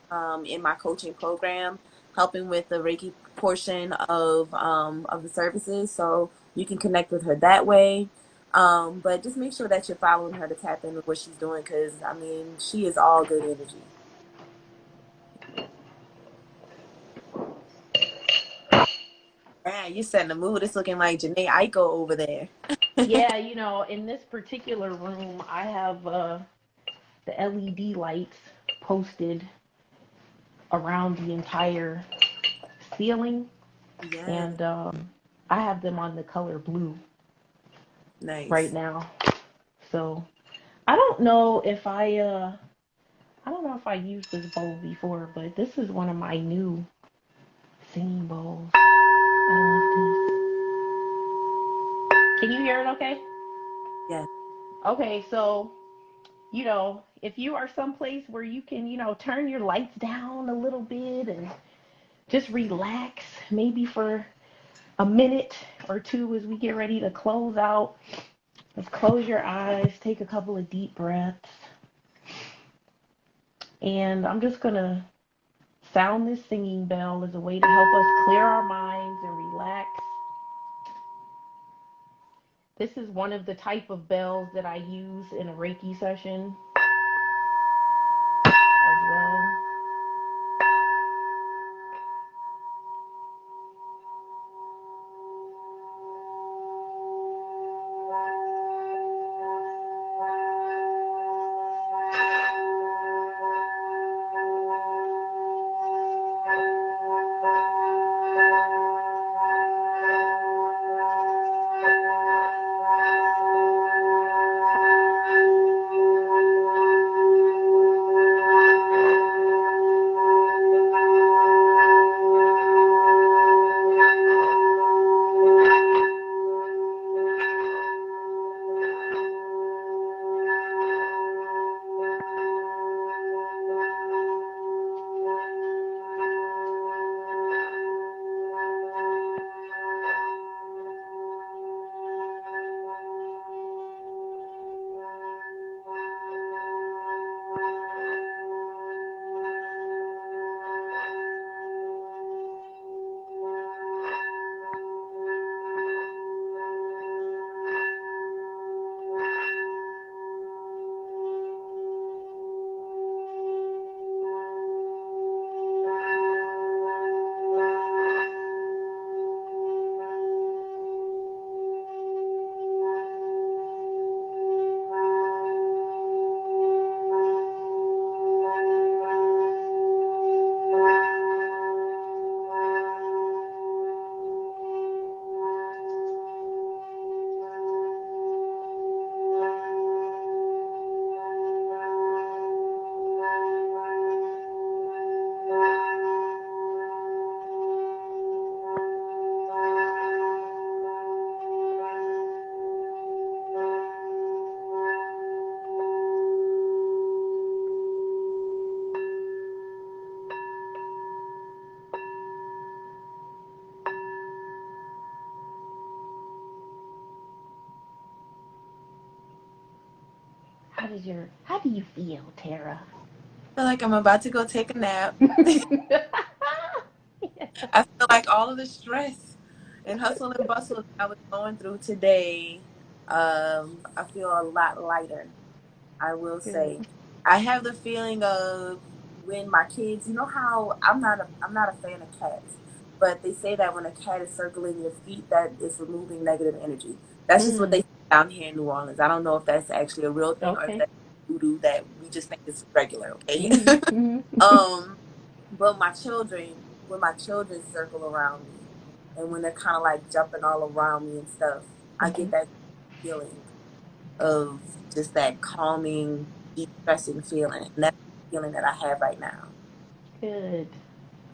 in my coaching program, helping with the Reiki portion of the services. So you can connect with her that way. But just make sure that you're following her to tap into what she's doing, because I mean, she is all good energy. Man, you setting the mood. It's looking like Janae Aiko over there. Yeah, in this particular room, I have the LED lights posted around the entire ceiling, Yes, and I have them on the color blue right nice. now. So I don't know if I don't know if I used this bowl before, but this is one of my new singing bowls. I love this. Can you hear it okay? Yes. Okay, so if you are someplace where you can, turn your lights down a little bit and just relax, maybe for a minute or two as we get ready to close out. Let's close your eyes, take a couple of deep breaths, and I'm just going to sound this singing bell as a way to help us clear our minds and relax. This is one of the type of bells that I use in a Reiki session as well. how do you feel, Tara? I feel like I'm about to go take a nap. I feel like all of the stress and hustle and bustle that I was going through today, I feel a lot lighter. I will say, Good. I have the feeling of when my kids, you know how I'm not a fan of cats, but they say that when a cat is circling your feet, that is removing negative energy. That's just what they Mm, say down here in New Orleans. I don't know if that's actually a real thing or if okay. that's voodoo that we just think is regular. Okay. Hmm. Hmm. um, but when my children circle around me, and when they're kind of like jumping all around me and stuff, I get that feeling of just that calming, de-stressing feeling. And that's the feeling that I have right now. Good.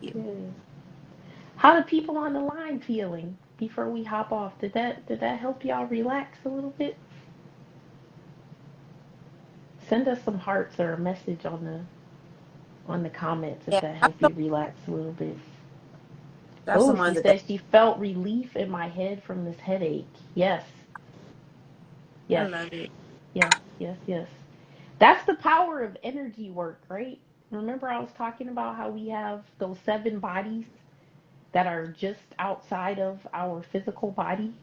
You. Good. How do people on the line feeling before we hop off? Did that help y'all relax a little bit? Send us some hearts or a message on the comments if Yeah, that helped you relax a little bit. drop Oh, some she ones that says she felt relief in my head from this headache. Yes, I yes, love it. yes, yes, yes. That's the power of energy work, right? Remember, I was talking about how we have those 7 bodies that are just outside of our physical body?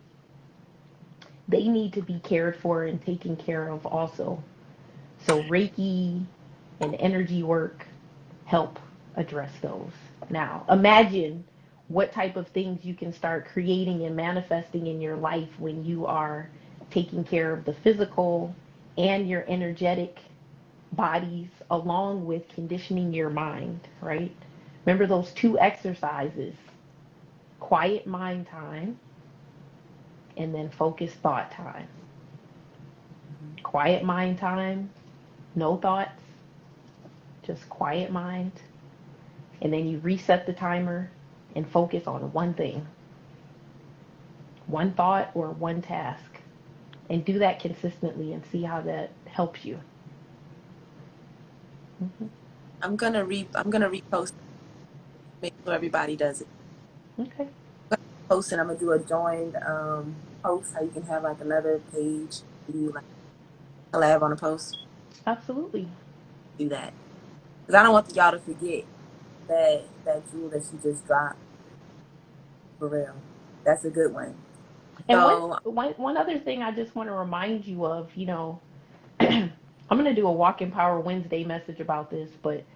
They need to be cared for and taken care of also. So, Reiki and energy work help address those. Now, imagine what type of things you can start creating and manifesting in your life when you are taking care of the physical and your energetic bodies along with conditioning your mind, right? Remember those 2 exercises: quiet mind time and then focused thought time. Mhm. Quiet mind time, no thoughts, just quiet mind. And then you reset the timer and focus on one thing, one thought or one task. And do that consistently and see how that helps you. Hmm. I'm gonna repost, make sure everybody does it. Okay, Post and I'm gonna do a joined post how you can have like another page. You like collab on a post. absolutely. Do that because I don't want y'all to forget that jewel that she just dropped for real. That's a good one. And So one other thing I just want to remind you of, I'm going to do a Walk in Power Wednesday message about this, but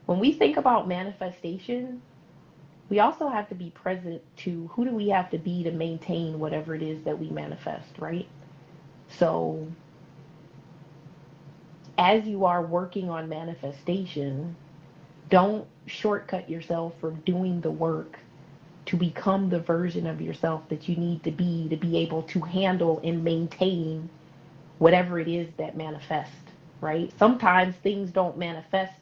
when we think about manifestation, we also have to be present to who do we have to be to maintain whatever it is that we manifest, right? So, as you are working on manifestation, don't shortcut yourself from doing the work to become the version of yourself that you need to be able to handle and maintain whatever it is that manifests, right? Sometimes things don't manifest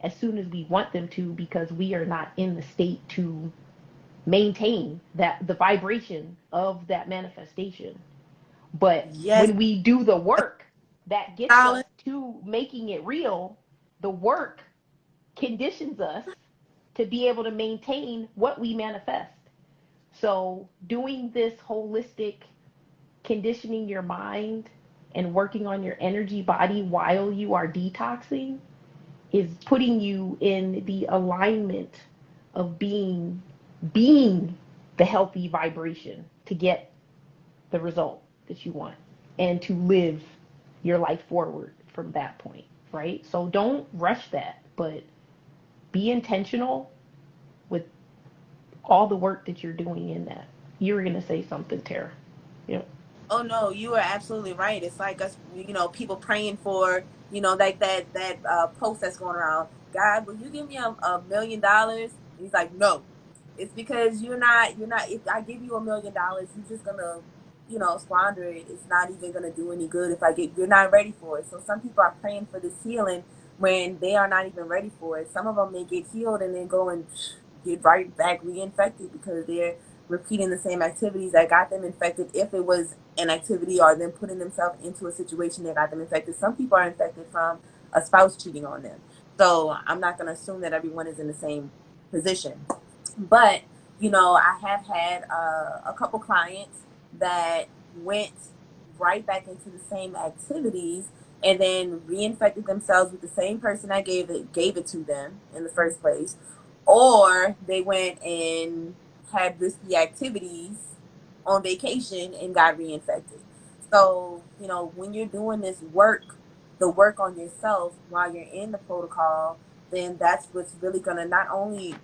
as soon as we want them to because we are not in the state to maintain that the vibration of that manifestation. But yes, when we do the work that gets us darling. to making it real, the work conditions us to be able to maintain what we manifest. So, doing this holistic conditioning your mind and working on your energy body while you are detoxing is putting you in the alignment of being the healthy vibration to get the result that you want and to live your life forward from that point, right? So don't rush that, but be intentional with all the work that you're doing in that. You were going to say something, Tara. Yep. Oh no, you are absolutely right. It's like us, people praying for, like that post that's going around. God, will you give me $1 million? And he's like, no. It's because you're not. If I give you $1 million, you're just gonna, squander it. It's not even gonna do any good if I get. You're not ready for it. So some people are praying for this healing when they are not even ready for it. Some of them may get healed and then go and get right back reinfected because they're repeating the same activities that got them infected if it was an activity or them putting themselves into a situation that got them infected. Some people are infected from a spouse cheating on them. So I'm not going to assume that everyone is in the same position. But, I have had a couple clients that went right back into the same activities and then reinfected themselves with the same person that gave it to them in the first place, or they went and had risky activities on vacation and got reinfected. So, when you're doing this work, the work on yourself while you're in the protocol, then that's what's really going to not only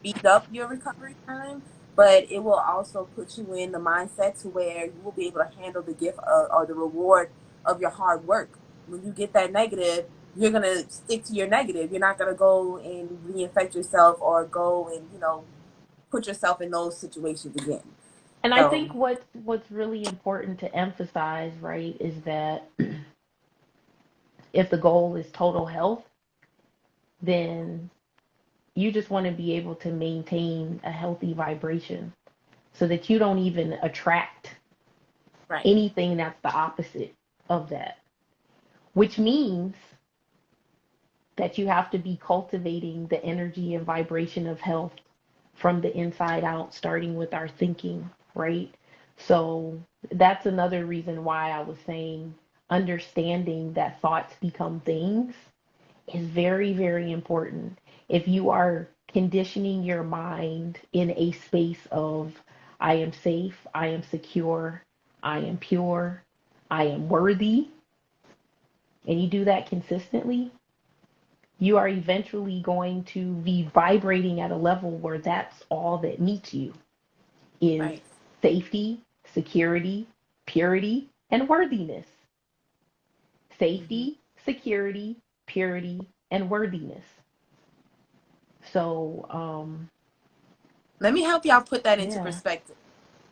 speed up your recovery time, but it will also put you in the mindset to where you will be able to handle the gift or the reward of your hard work. When you get that negative, you're going to stick to your negative. You're not going to go and reinfect yourself or go and, put yourself in those situations again. And I So, think what's really important to emphasize, right, is that if the goal is total health, then you just want to be able to maintain a healthy vibration so that you don't even attract right, anything that's the opposite of that, which means that you have to be cultivating the energy and vibration of health from the inside out, starting with our thinking, right? So that's another reason why I was saying understanding that thoughts become things is very, very important. If you are conditioning your mind in a space of, I am safe, I am secure, I am pure, I am worthy, and you do that consistently, you are eventually going to be vibrating at a level where that's all that meets you is right. safety, security, purity, and worthiness. Hmm. Safety, security, purity, and worthiness. So, Let me help y'all put that into yeah, perspective.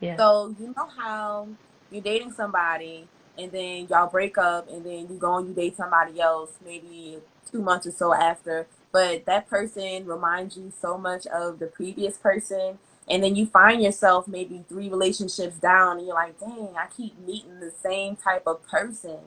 yeah. So, you know how you're dating somebody and then y'all break up and then you go and you date somebody else maybe 2 months or so after, but that person reminds you so much of the previous person. And then you find yourself maybe 3 relationships down and you're like, dang, I keep meeting the same type of person.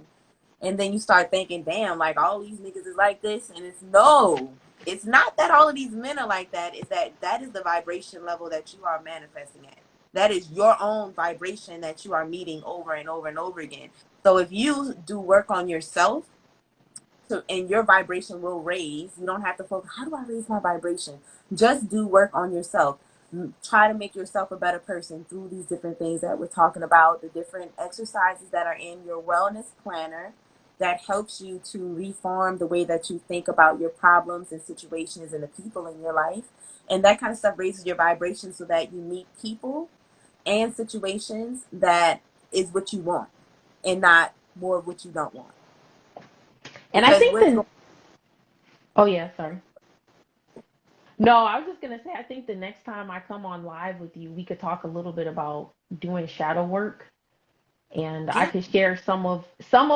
And then you start thinking, damn, like all these niggas is like this. And it's no, it's not that all of these men are like that. Is that is the vibration level that you are manifesting at. That is your own vibration that you are meeting over and over and over again. So if you do work on yourself, and your vibration will raise. You don't have to focus, how do I raise my vibration? Just do work on yourself. Try to make yourself a better person through these different things that we're talking about, the different exercises that are in your wellness planner that helps you to reform the way that you think about your problems and situations and the people in your life. And that kind of stuff raises your vibration so that you meet people and situations that is what you want and not more of what you don't want. And I Because think what's the, going oh, yeah, sorry. No, I was just going to say, I think the next time I come on live with you, we could talk a little bit about doing shadow work, and I yeah, could share some of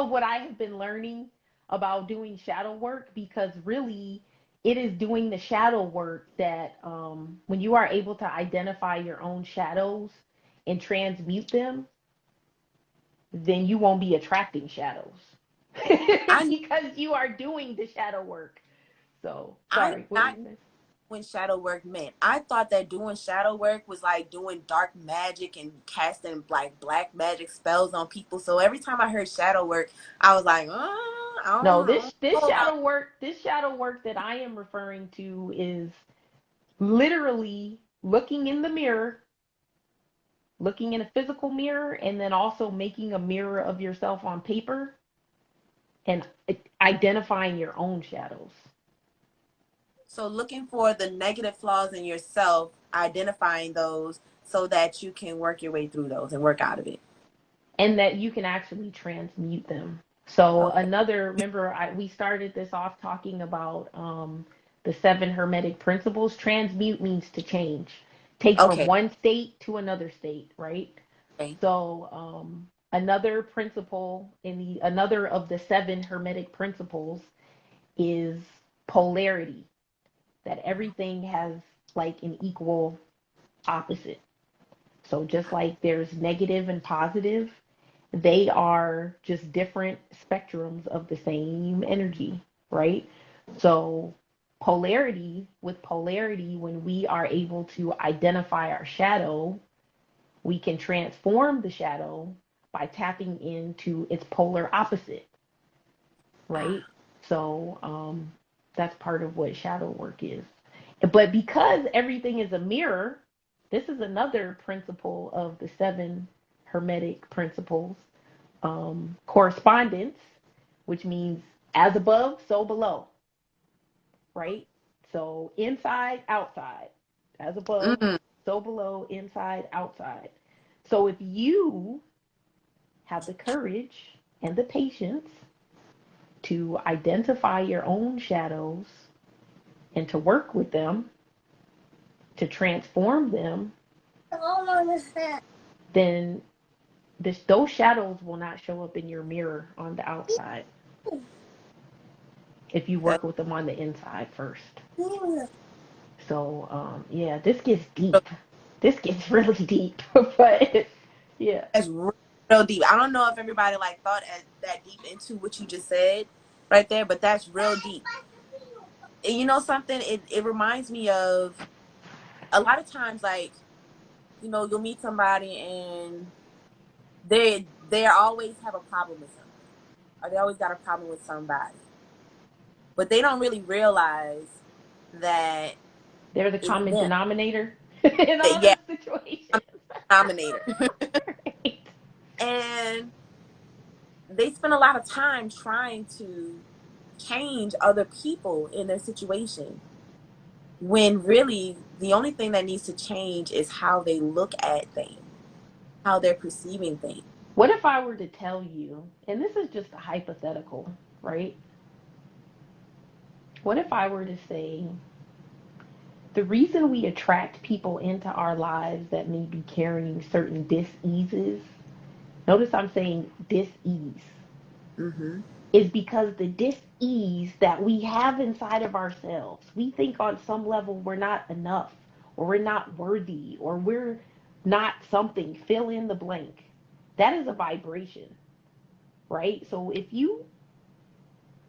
what I have been learning about doing shadow work, because really it is doing the shadow work that, when you are able to identify your own shadows and transmute them, then you won't be attracting shadows I because you are doing the shadow work. So I did sorry, what were not you know saying? when shadow work meant. I thought that doing shadow work was like doing dark magic and casting like black magic spells on people. So every time I heard shadow work, I was like, No, I don't know about. this shadow work that I am referring to is literally looking in the mirror, looking in a physical mirror, and then also making a mirror of yourself on paper and identifying your own shadows. So looking for the negative flaws in yourself, identifying those so that you can work your way through those and work out of it. And that you can actually transmute them. So Okay. another, remember, we started this off talking about the 7 Hermetic principles. Transmute means to change, take from Okay. one state to another state, right? Okay. So another principle another of the 7 Hermetic principles is polarity, that everything has like an equal opposite. So just like there's negative and positive, they are just different spectrums of the same energy, right? So with polarity, when we are able to identify our shadow, we can transform the shadow by tapping into its polar opposite. right? So that's part of what shadow work is. But because everything is a mirror, this is another principle of the seven hermetic principles. Correspondence, which means as above, so below, right? So inside, outside, as above, Mm. so below, inside, outside. So if you have the courage and the patience to identify your own shadows and to work with them, to transform them, then those shadows will not show up in your mirror on the outside if you That's work with them on the inside first. So, yeah, this gets real, deep. This gets really deep, but yeah. that's real deep. I don't know if everybody like thought that deep into what you just said right there, but that's real deep. And you know something? It reminds me of a lot of times, like, you know, you'll meet somebody and they always have a problem with something, or they always got a problem with somebody, but they don't really realize that They're the it's common them. denominator in all Yeah, those situations. I'm the denominator. Right? And they spend a lot of time trying to change other people in their situation, when really the only thing that needs to change is how they look at things, how they're perceiving things. What if I were to tell you, and this is just a hypothetical, right? What if I were to say, the reason we attract people into our lives that may be carrying certain dis-eases, notice I'm saying dis-ease, Mm-hmm. is because the dis-ease that we have inside of ourselves, we think on some level we're not enough, or we're not worthy, or we're not something, fill in the blank. That is a vibration, right? So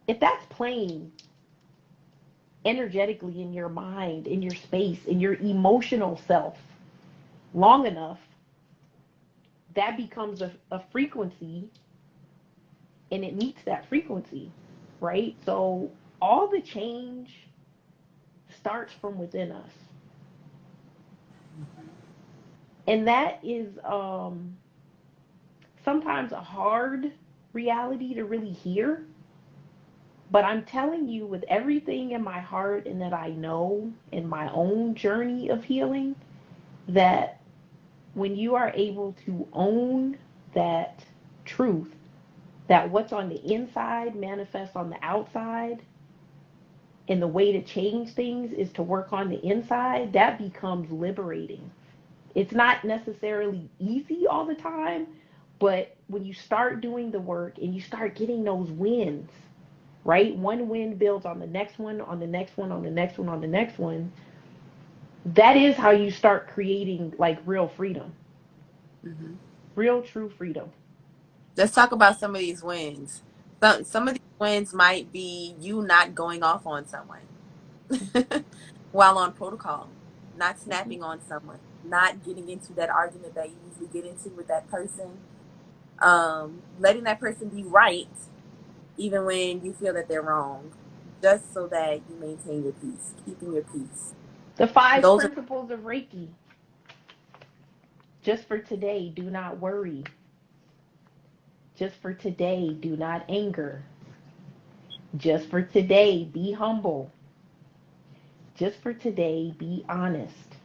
if that's playing energetically in your mind, in your space, in your emotional self long enough, that becomes a frequency, and it meets that frequency, right? So all the change starts from within us. And that is sometimes a hard reality to really hear. But I'm telling you, with everything in my heart and that I know in my own journey of healing, that when you are able to own that truth, that what's on the inside manifests on the outside, and the way to change things is to work on the inside, that becomes liberating. It's not necessarily easy all the time, but when you start doing the work and you start getting those wins, right? One win builds on the next one, on the next one, on the next one, on the next one. That is how you start creating like real freedom, Mm-hmm. real true freedom. Let's talk about some of these wins. Some of these wins might be you not going off on someone while on protocol, not Mm-hmm. snapping on someone, not getting into that argument that you usually get into with that person, letting that person be right even when you feel that they're wrong, just so that you maintain your peace, keeping your peace. The five Those are principles of Reiki. Just for today, do not worry. Just for today, do not anger. Just for today, be humble. Just for today, be honest.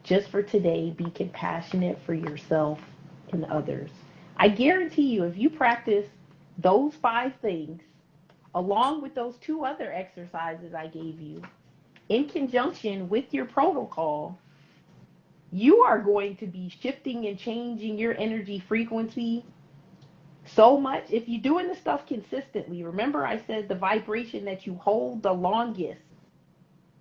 Just for today, be compassionate for yourself and others. I guarantee you, if you practice those five things, along with those two other exercises I gave you, in conjunction with your protocol, you are going to be shifting and changing your energy frequency so much. If you're doing the stuff consistently, remember I said the vibration that you hold the longest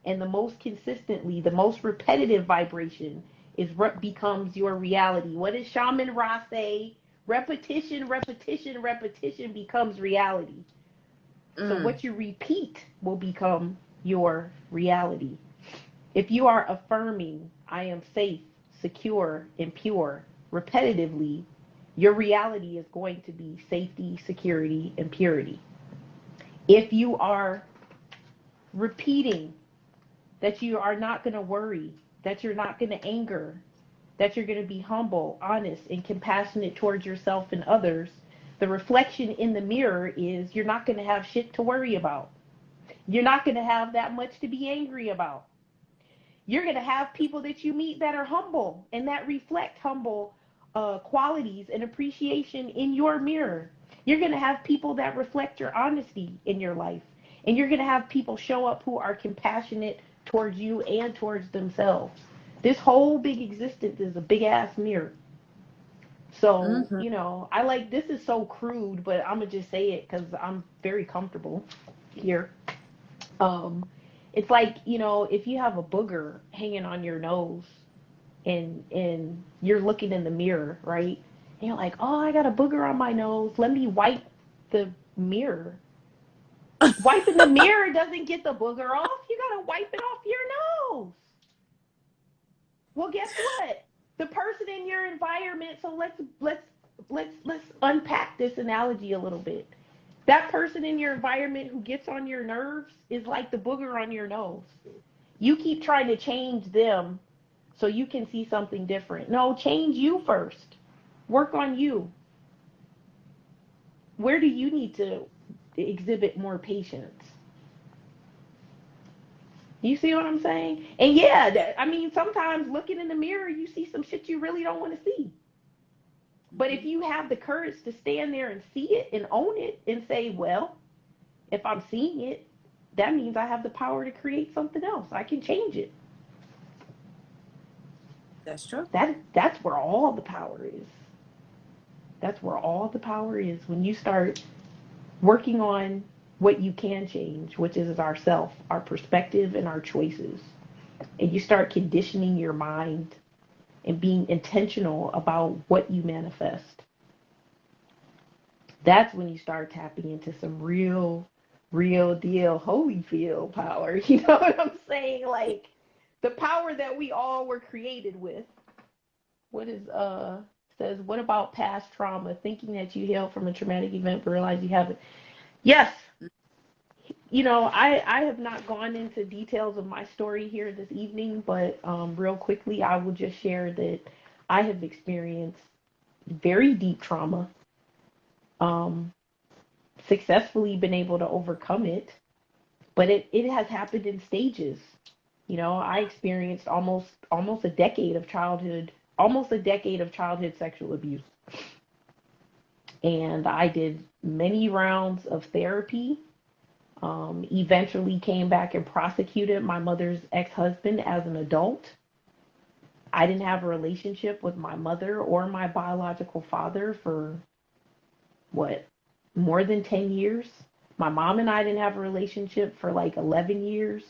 and the most consistently, the most repetitive vibration is what becomes your reality. What does Shaman Ra say? Repetition, repetition, repetition becomes reality. So mm, what you repeat will become your reality. If you are affirming, I am safe, secure, and pure repetitively, your reality is going to be safety, security, and purity. If you are repeating that you are not going to worry, that you're not going to anger, that you're going to be humble, honest, and compassionate towards yourself and others, the reflection in the mirror is you're not going to have shit to worry about. You're not going to have that much to be angry about. You're going to have people that you meet that are humble and that reflect humble qualities and appreciation in your mirror. You're going to have people that reflect your honesty in your life. And you're going to have people show up who are compassionate towards you and towards themselves. This whole big existence is a big ass mirror. So, Mm-hmm. I like this is so crude, but I'm going to just say it because I'm very comfortable here. Um, it's like, if you have a booger hanging on your nose and you're looking in the mirror, right? And you're like, "Oh, I got a booger on my nose. Let me wipe the mirror." Wiping the mirror doesn't get the booger off. You got to wipe it off your nose. Well, guess what? The person in your environment, so let's unpack this analogy a little bit. That person in your environment who gets on your nerves is like the booger on your nose. You keep trying to change them so you can see something different. No, change you first. Work on you. Where do you need to exhibit more patience? You see what I'm saying? And yeah, I mean, sometimes looking in the mirror, you see some shit you really don't want to see. But if you have the courage to stand there and see it and own it and say, well, if I'm seeing it, that means I have the power to create something else. I can change it. That's true. That's where all the power is. That's where all the power is when you start working on what you can change, which is ourself, our perspective, and our choices. And you start conditioning your mind and being intentional about what you manifest. That's when you start tapping into some real deal Holyfield power. You know what I'm saying? Like the power that we all were created with. What is says, what about past trauma? Thinking that you healed from a traumatic event but realize you haven't. Yes. I have not gone into details of my story here this evening, but real quickly, I will just share that I have experienced very deep trauma, um, successfully been able to overcome it, but it has happened in stages. I experienced almost a decade of childhood sexual abuse. And I did many rounds of therapy. Eventually came back and prosecuted my mother's ex-husband as an adult. I didn't have a relationship with my mother or my biological father for what, more than 10 years. My mom and I didn't have a relationship for like 11 years.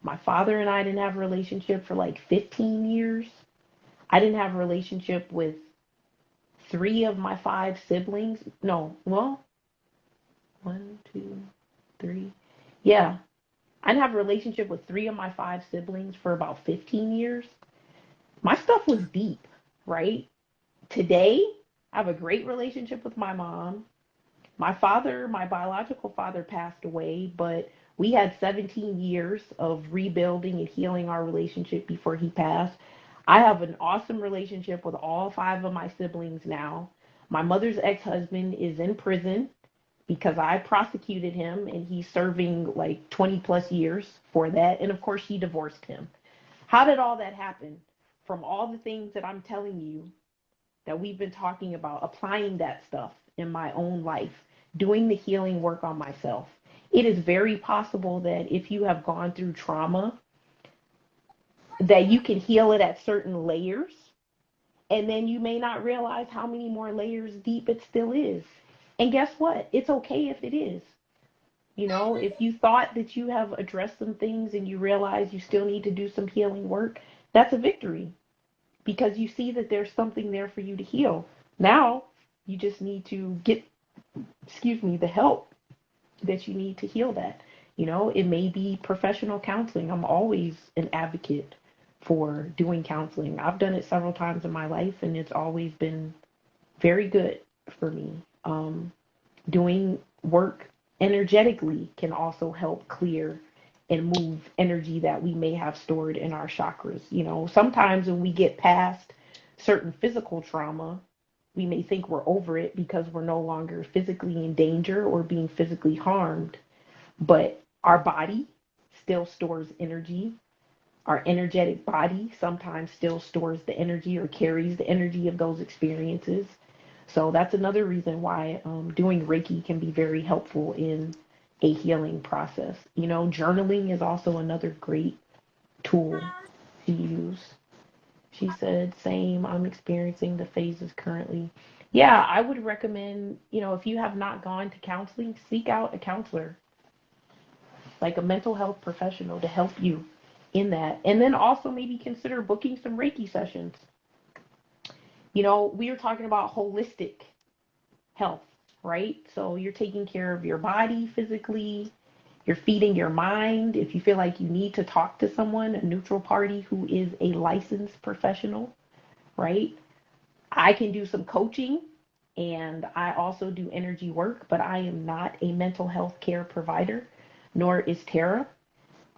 My father and I didn't have a relationship for like 15 years. I didn't have a relationship with three of my five siblings. No, well, one, two, three. Yeah, I didn't have a relationship with three of my five siblings for about 15 years. My stuff was deep, right? Today, I have a great relationship with my mom. My father, my biological father, passed away, but we had 17 years of rebuilding and healing our relationship before he passed. I have an awesome relationship with all five of my siblings now. My mother's ex-husband is in prison because I prosecuted him and he's serving like 20 plus years for that. And of course, she divorced him. How did all that happen? From all the things that I'm telling you that we've been talking about, applying that stuff in my own life, doing the healing work on myself. It is very possible that if you have gone through trauma, that you can heal it at certain layers, and then you may not realize how many more layers deep it still is. And guess what? It's okay if it is. If you thought that you have addressed some things and you realize you still need to do some healing work, that's a victory because you see that there's something there for you to heal. Now, you just need to get, the help that you need to heal that. It may be professional counseling. I'm always an advocate for doing counseling. I've done it several times in my life, and it's always been very good for me. Doing work energetically can also help clear and move energy that we may have stored in our chakras. Sometimes when we get past certain physical trauma, we may think we're over it because we're no longer physically in danger or being physically harmed, but our body still stores energy. Our energetic body sometimes still stores the energy or carries the energy of those experiences. So that's another reason why doing Reiki can be very helpful in a healing process. Journaling is also another great tool to use. She said, same, I'm experiencing the phases currently. Yeah, I would recommend, if you have not gone to counseling, seek out a counselor, like a mental health professional to help you in that. And then also maybe consider booking some Reiki sessions. We are talking about holistic health, right? So you're taking care of your body physically, you're feeding your mind. If you feel like you need to talk to someone, a neutral party who is a licensed professional, right? I can do some coaching and I also do energy work, but I am not a mental health care provider, nor is Tara.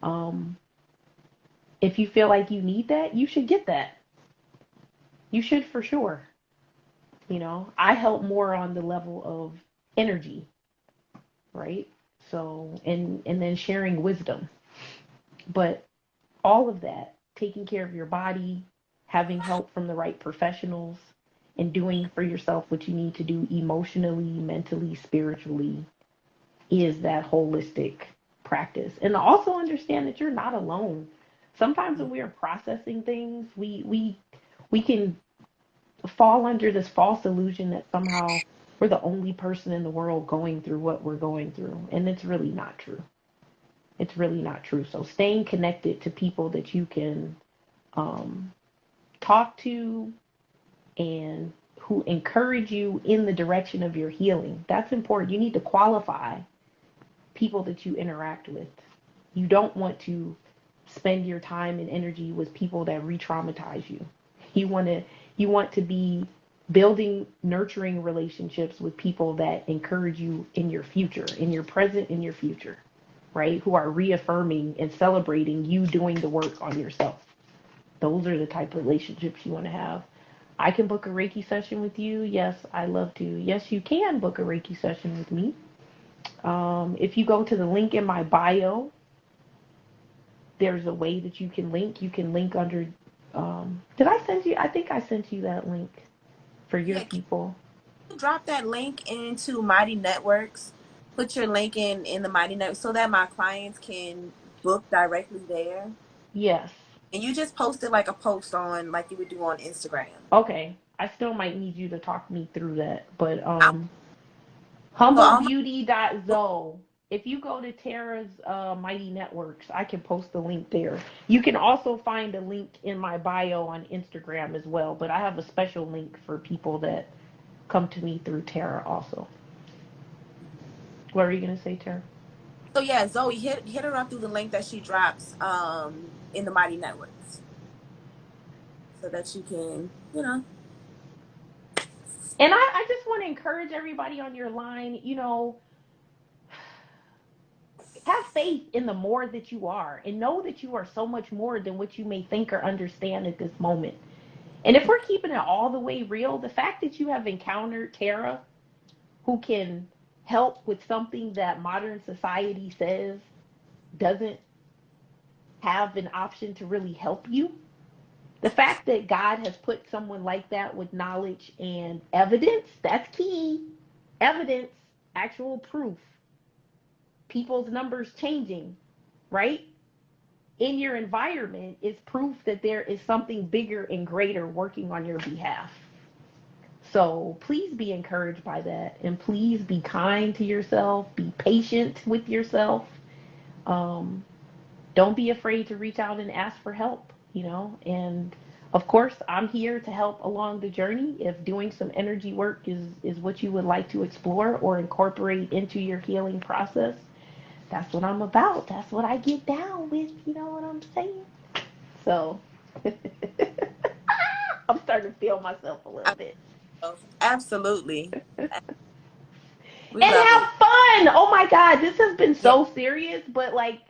Um, if you feel like you need that, you should get that. You should for sure. I help more on the level of energy, right? So, and then sharing wisdom. But all of that, taking care of your body, having help from the right professionals, and doing for yourself what you need to do emotionally, mentally, spiritually, is that holistic practice. And also understand that you're not alone. Sometimes when we are processing things, we can fall under this false illusion that somehow we're the only person in the world going through what we're going through. And it's really not true. It's really not true. So staying connected to people that you can um, talk to and who encourage you in the direction of your healing. That's important. You need to qualify people that you interact with. You don't want to spend your time and energy with people that re-traumatize you. You want to be building nurturing relationships with people that encourage you in your future, in your present, in your future, right? Who are reaffirming and celebrating you doing the work on yourself. Those are the type of relationships you want to have. I can book a Reiki session with you. Yes, I love to. Yes, you can book a Reiki session with me. If you go to the link in my bio, there's a way that you can link. You can link under. Did I send you? I think I sent you that link for your Yeah, can people. you drop that link into Mighty Networks? Put your link in the Mighty Network so that my clients can book directly there. Yes. And you just posted like a post on like you would do on Instagram. Okay. I still might need you to talk me through that, but I, so all my humblebeauty.zo. If you go to Tara's Mighty Networks, I can post the link there. You can also find a link in my bio on Instagram as well, but I have a special link for people that come to me through Tara also. What are you going to say, Tara? so yeah, Zoe, hit her up through the link that she drops in the Mighty Networks so that you can, And I just want to encourage everybody on your line, have faith in the more that you are and know that you are so much more than what you may think or understand at this moment. And if we're keeping it all the way real, the fact that you have encountered Tara, who can help with something that modern society says doesn't have an option to really help you, the fact that God has put someone like that with knowledge and evidence, that's key. Evidence, actual proof, people's numbers changing, right? In your environment is proof that there is something bigger and greater working on your behalf. So please be encouraged by that. And please be kind to yourself, be patient with yourself. Um, don't be afraid to reach out and ask for help. And of course, I'm here to help along the journey. If doing some energy work is what you would like to explore or incorporate into your healing process, that's what I'm about. That's what I get down with. You know what I'm saying? So I'm starting to feel myself a little bit. absolutely. We And love have it. fun. Oh my God, this has been Yeah. so serious, but like,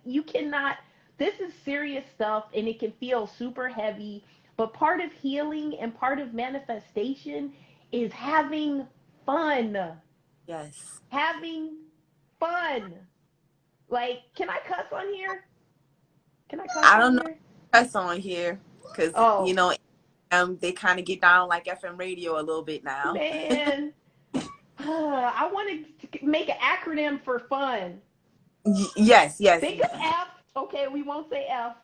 you cannot, this is serious stuff and it can feel super heavy. But part of healing and part of manifestation is having fun. Yes. Having fun. Like, can I cuss on here? Can I cuss I on don't know here? what's on here because, Oh, they kind of get down like FM radio a little bit now. man. I want to make an acronym for fun. Yes, yes. Think of F. Okay, we won't say F.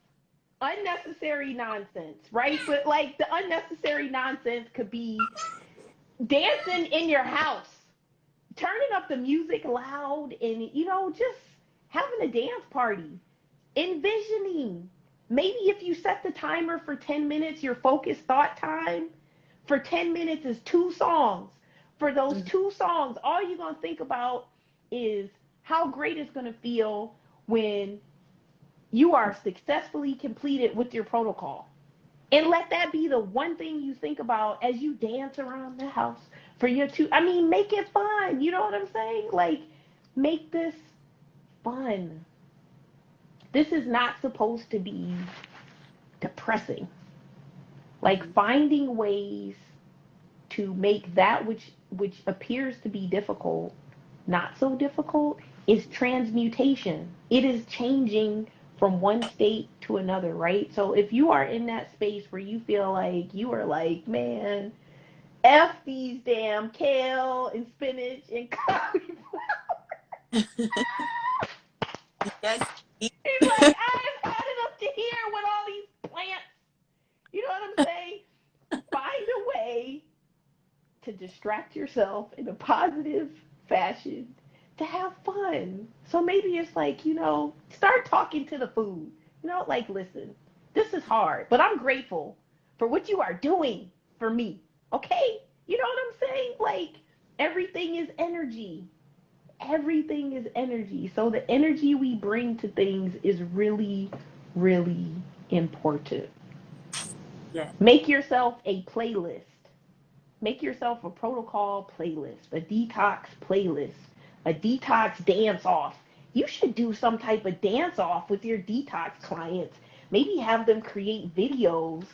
Unnecessary nonsense, right? But like the unnecessary nonsense could be dancing in your house, turning up the music loud, and just having a dance party, envisioning. Maybe if you set the timer for 10 minutes, your focused thought time for 10 minutes is two songs. For those Mhm. two songs, all you're going to think about is how great it's going to feel when you are successfully completed with your protocol. And let that be the one thing you think about as you dance around the house for your two. I mean, make it fun. You know what I'm saying? Like, make this fun. This is not supposed to be depressing. Like, Mhm. finding ways to make that which appears to be difficult not so difficult is transmutation. It is changing from one state to another, right? So if you are in that space where you feel like you are like, man, F these damn kale and spinach and cauliflower. Yes. He's like, I've had enough to hear with all these plants. You know what I'm saying? Find a way to distract yourself in a positive fashion to have fun. So maybe it's like, start talking to the food. Like, listen, this is hard, but I'm grateful for what you are doing for me. Okay? You know what I'm saying? Like, everything is energy. Everything is energy. So the energy we bring to things is really, really important. Yeah. Make yourself a playlist. Make yourself a protocol playlist, a detox playlist, a detox dance off. You should do some type of dance off with your detox clients. Maybe have them create videos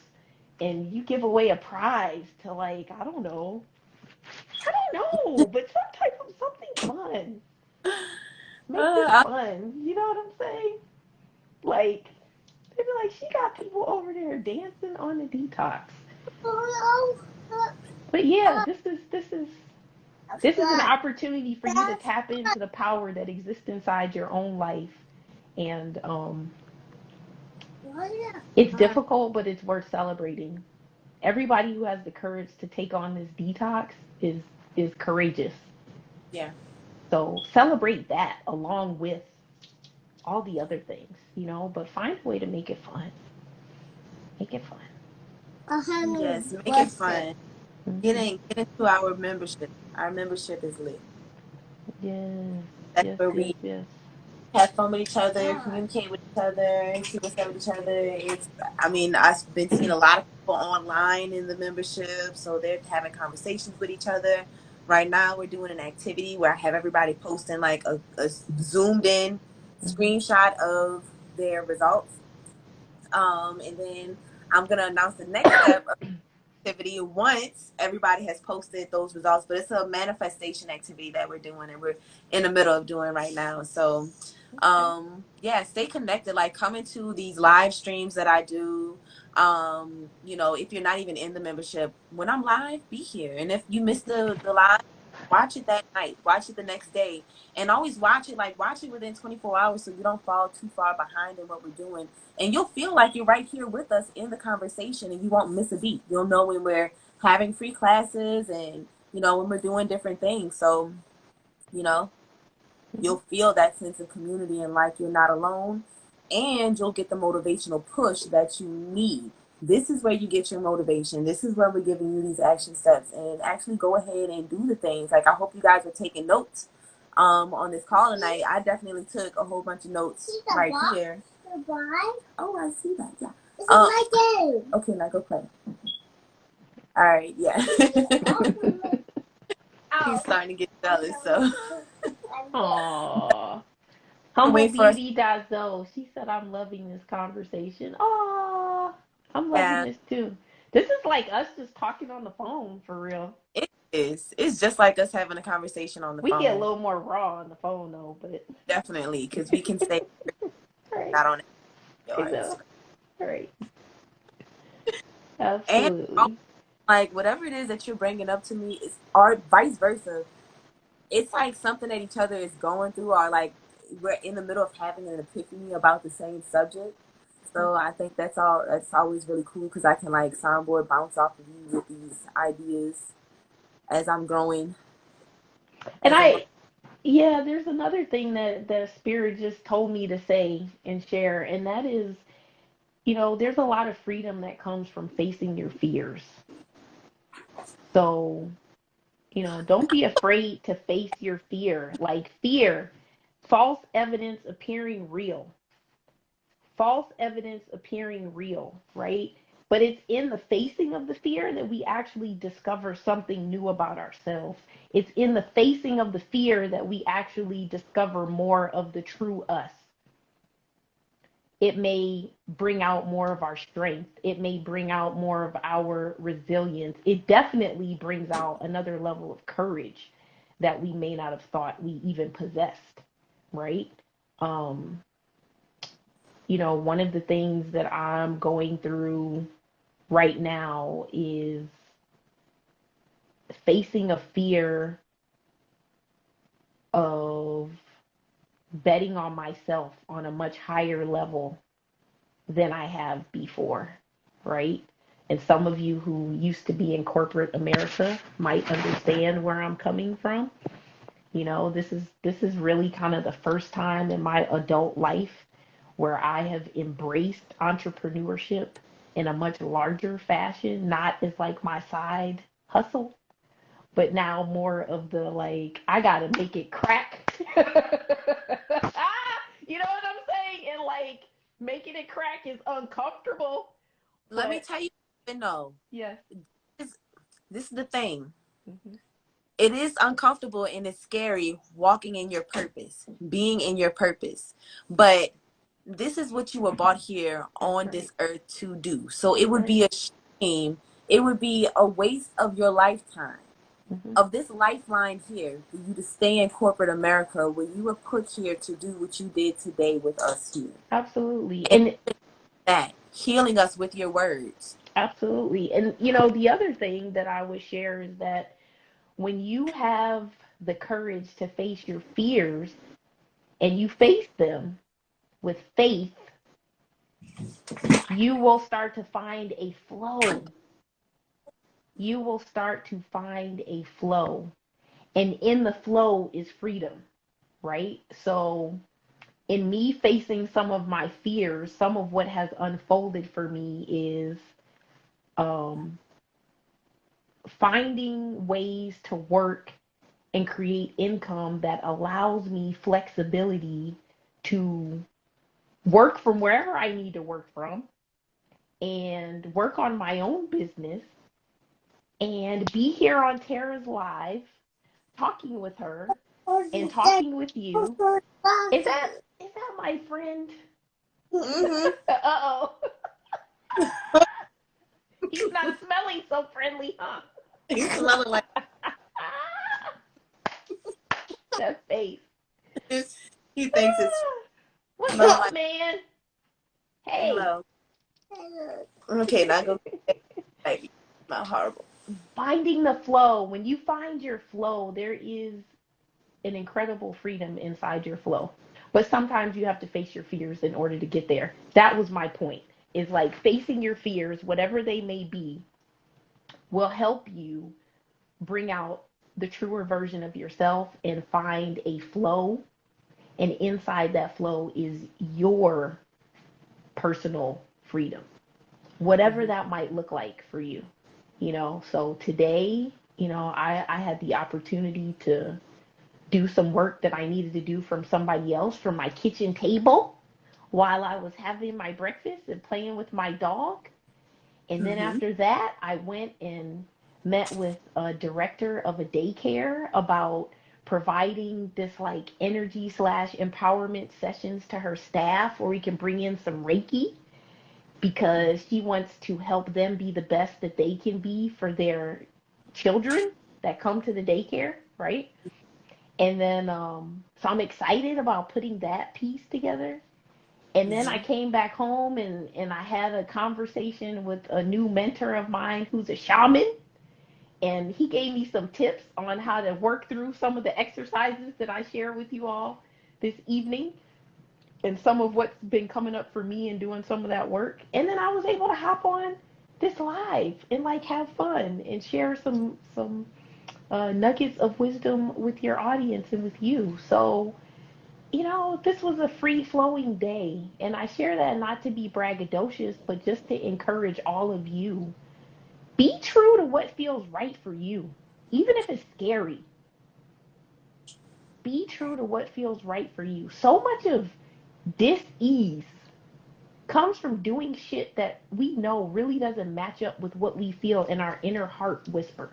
and you give away a prize to, like, I don't know. I don't know, but some type of something fun. Make this Uh, fun. You know what I'm saying? Like, they'd be like, she got people over there dancing on the detox. But yeah, this is an opportunity for you to tap into the power that exists inside your own life. And it's difficult, but it's worth celebrating. Everybody who has the courage to take on this detox is courageous. yeah. So celebrate that along with all the other things. But find a way to make it fun. Make it fun. Yes. Make it fun. Hmm. Get into our membership. Our membership is lit. Yes, That's yes, where yes, we yes. have fun with each other, communicate with each other, see what's up with each other. I've been seeing a lot of people online in the membership, so they're having conversations with each other. Right now, we're doing an activity where I have everybody posting like a zoomed in Hmm. screenshot of their results. And then I'm gonna announce the next step activity once everybody has posted those results. But it's a manifestation activity that we're doing and we're in the middle of doing right now. So Okay. yeah, stay connected. Like, come into these live streams that I do. If you're not even in the membership, when I'm live, be here. And if you miss the live, watch it that night, watch it the next day, and always watch it within 24 hours so you don't fall too far behind in what we're doing. And you'll feel like you're right here with us in the conversation and you won't miss a beat. You'll know when we're having free classes and when we're doing different things. So you know you'll feel that sense of community and like you're not alone, and you'll get the motivational push that you need. This is where you get your motivation. This is where we're giving you these action steps, and actually go ahead and do the things. Like, I hope you guys are taking notes on this call tonight. I definitely took a whole bunch of notes right here. Oh, I see that. Yeah. Okay, now go play. All right, yeah. He's starting to get jealous, so. Aww. I'm Humble waiting for us. Beauty Dazzle. She said, I'm loving this conversation. Aww. I'm loving Yeah, this too. This is like us just talking on the phone for real. it is. It's just like us having a conversation on the We get a phone. little more raw on the phone though, but Definitely, because we can say right. not on I your know. Right. and Absolutely. like whatever it is that you're bringing up to me is, or vice versa. It's like something that each other is going through, or like we're in the middle of having an epiphany about the same subject. So I think that's all. That's always really cool because I can like soundboard bounce off of you with these ideas as I'm growing. And As I'm growing. yeah, there's another thing that the spirit just told me to say and share, and that is, there's a lot of freedom that comes from facing your fears. So, don't be afraid to face your fear. Like fear, false evidence appearing real. False evidence appearing real, right? But it's in the facing of the fear that we actually discover something new about ourselves. It's in the facing of the fear that we actually discover more of the true us. It may bring out more of our strength. It may bring out more of our resilience. It definitely brings out another level of courage that we may not have thought we even possessed, right? Um, one of the things that I'm going through right now is facing a fear of betting on myself on a much higher level than I have before, right? And some of you who used to be in corporate America might understand where I'm coming from. This is really kind of the first time in my adult life where I have embraced entrepreneurship in a much larger fashion, not as like my side hustle, but now more of the like I gotta make it crack. You know what I'm saying? And like making it crack is uncomfortable, Let me but tell you, no, yes. this, this is the thing. Hmm. It is uncomfortable and it's scary walking in your purpose, being in your purpose. But this is what you were brought here That's on right. this earth to do. So it That's would right. be a shame. It would be a waste of your lifetime, Hmm. of this lifeline here, for you to stay in corporate America when you were put here to do what you did today with us here. Absolutely. And And that, healing us with your words. absolutely. And the other thing that I would share is that when you have the courage to face your fears and you face them with faith, you will start to find a flow. You will start to find a flow. And in the flow is freedom, right? So, in me facing some of my fears, some of what has unfolded for me is um, finding ways to work and create income that allows me flexibility to work from wherever I need to work from and work on my own business and be here on Tara's Live talking with her and talking with you. Is that my friend? Mm-hmm. Uh-oh. He's not smelling so friendly, huh? He's smelling like That face. he thinks it's What's smelling up, like man? Hey. hello. Okay, now go baby. Not horrible. Finding the flow. When you find your flow, there is an incredible freedom inside your flow. But sometimes you have to face your fears in order to get there. That was my point. Is like facing your fears, whatever they may be, will help you bring out the truer version of yourself and find a flow. And inside that flow is your personal freedom, whatever Mm-hmm. that might look like for you. So today, I had the opportunity to do some work that I needed to do from somebody else from my kitchen table while I was having my breakfast and playing with my dog. And then Mm-hmm. after that, I went and met with a director of a daycare about providing this like energy slash empowerment sessions to her staff where we can bring in some Reiki because she wants to help them be the best that they can be for their children that come to the daycare, right? And then, so I'm excited about putting that piece together. And then I Mm-hmm. came back home and I had a conversation with a new mentor of mine who's a shaman. And he gave me some tips on how to work through some of the exercises that I share with you all this evening and some of what's been coming up for me and doing some of that work. And then I was able to hop on this live and like have fun and share some nuggets of wisdom with your audience and with you. So, this was a free flowing day. And I share that not to be braggadocious, but just to encourage all of you. Be true to what feels right for you, even if it's scary. Be true to what feels right for you. So much of dis-ease comes from doing shit that we know really doesn't match up with what we feel in our inner heart whisper.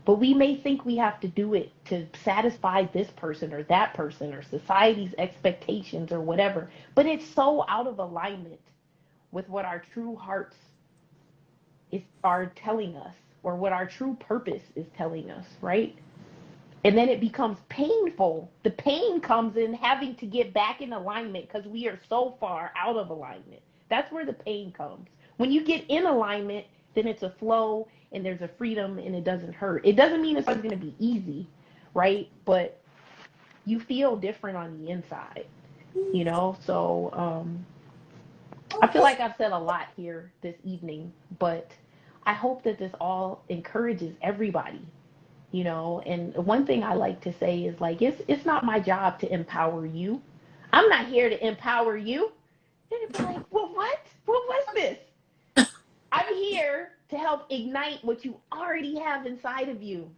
But we may think we have to do it to satisfy this person or society's expectations or whatever. But it's so out of alignment with what our true hearts are telling us or what our true purpose is telling us, right? And then it becomes painful. The pain comes in having to get back in alignment because we are so far out of alignment. That's where the pain comes. When you get in alignment, then it's a flow and there's a freedom and it doesn't hurt. It doesn't mean it's always going to be easy, right? But you feel different on the inside, So I feel like I've said a lot here this evening, but I hope that this all encourages everybody, and one thing I like to say is like it's not my job to empower you. I'm not here to empower you. Then it'd be like, well, what was this? I'm here to help ignite what you already have inside of you.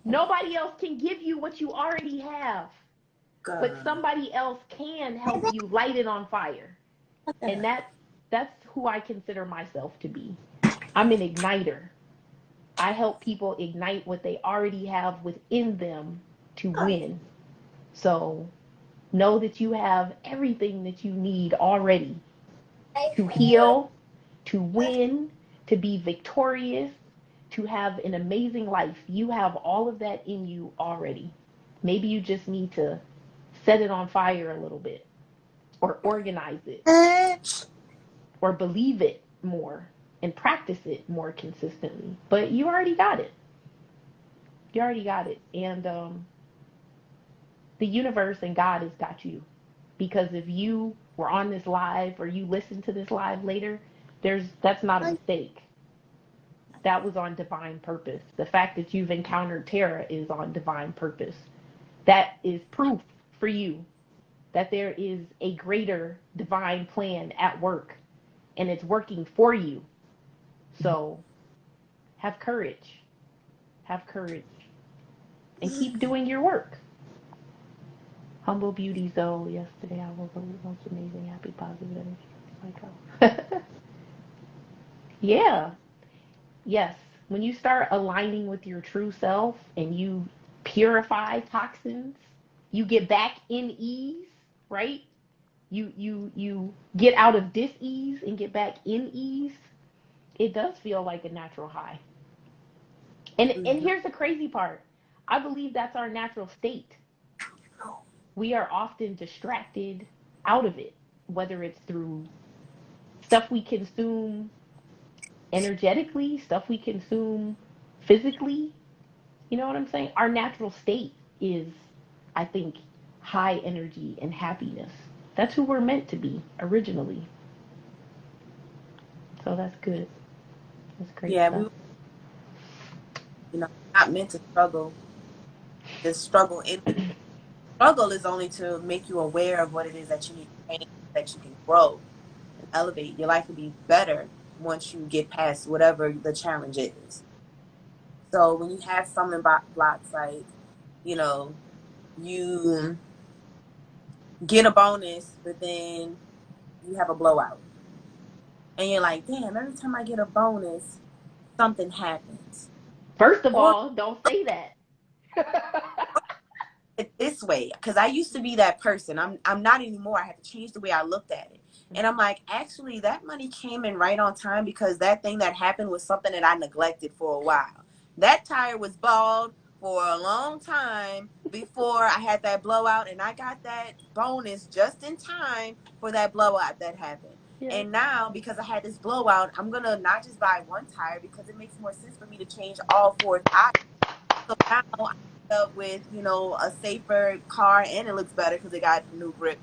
Nobody else can give you what you already have, but God. somebody else can help you light it on fire. And that's who I consider myself to be. I'm an igniter. I help people ignite what they already have within them to win. So know that you have everything that you need already to heal, to win, to be victorious, to have an amazing life. You have all of that in you already. Maybe you just need to set it on fire a little bit or organize it or believe it more and practice it more consistently. But you already got it. You already got it. And the universe and God has got you. Because if you were on this live or you listen to this live later, that's not a mistake. That was on divine purpose. The fact that you've encountered Tara is on divine purpose. That is proof for you that there is a greater divine plan at work and it's working for you. So have courage. Have courage. And keep doing your work. Humble beauty Zoe. Yesterday I woke up with the most amazing, happy, positive energy. Like, oh. Yeah. Yes. When you start aligning with your true self and you purify toxins, you get back in ease, right? You get out of dis-ease and get back in ease. It does feel like a natural high. And Mm-hmm. here's the crazy part. I believe that's our natural state. We are often distracted out of it, whether it's through stuff we consume energetically, stuff we consume physically. You know what I'm saying? Our natural state is, I think, high energy and happiness. That's who we're meant to be originally. So that's good. That's great Yeah, stuff. not meant to struggle. The struggle is only to make you aware of what it is that you need to change, that you can grow and elevate. Your life will be better once you get past whatever the challenge is. So when you have stumbling blocks, like, you get a bonus, but then you have a blowout. And you're like, damn, every time I get a bonus, something happens. First of Or all, don't say that. it this way, because I used to be that person. I'm not anymore. I have to change the way I looked at it. And I'm like, actually, that money came in right on time because that thing that happened was something that I neglected for a while. That tire was bald for a long time before I had that blowout, and I got that bonus just in time for that blowout that happened. Yeah. And now, because I had this blowout, I'm gonna not just buy one tire because it makes more sense for me to change all four tires. So now I end up with, a safer car and it looks better because it got new grip,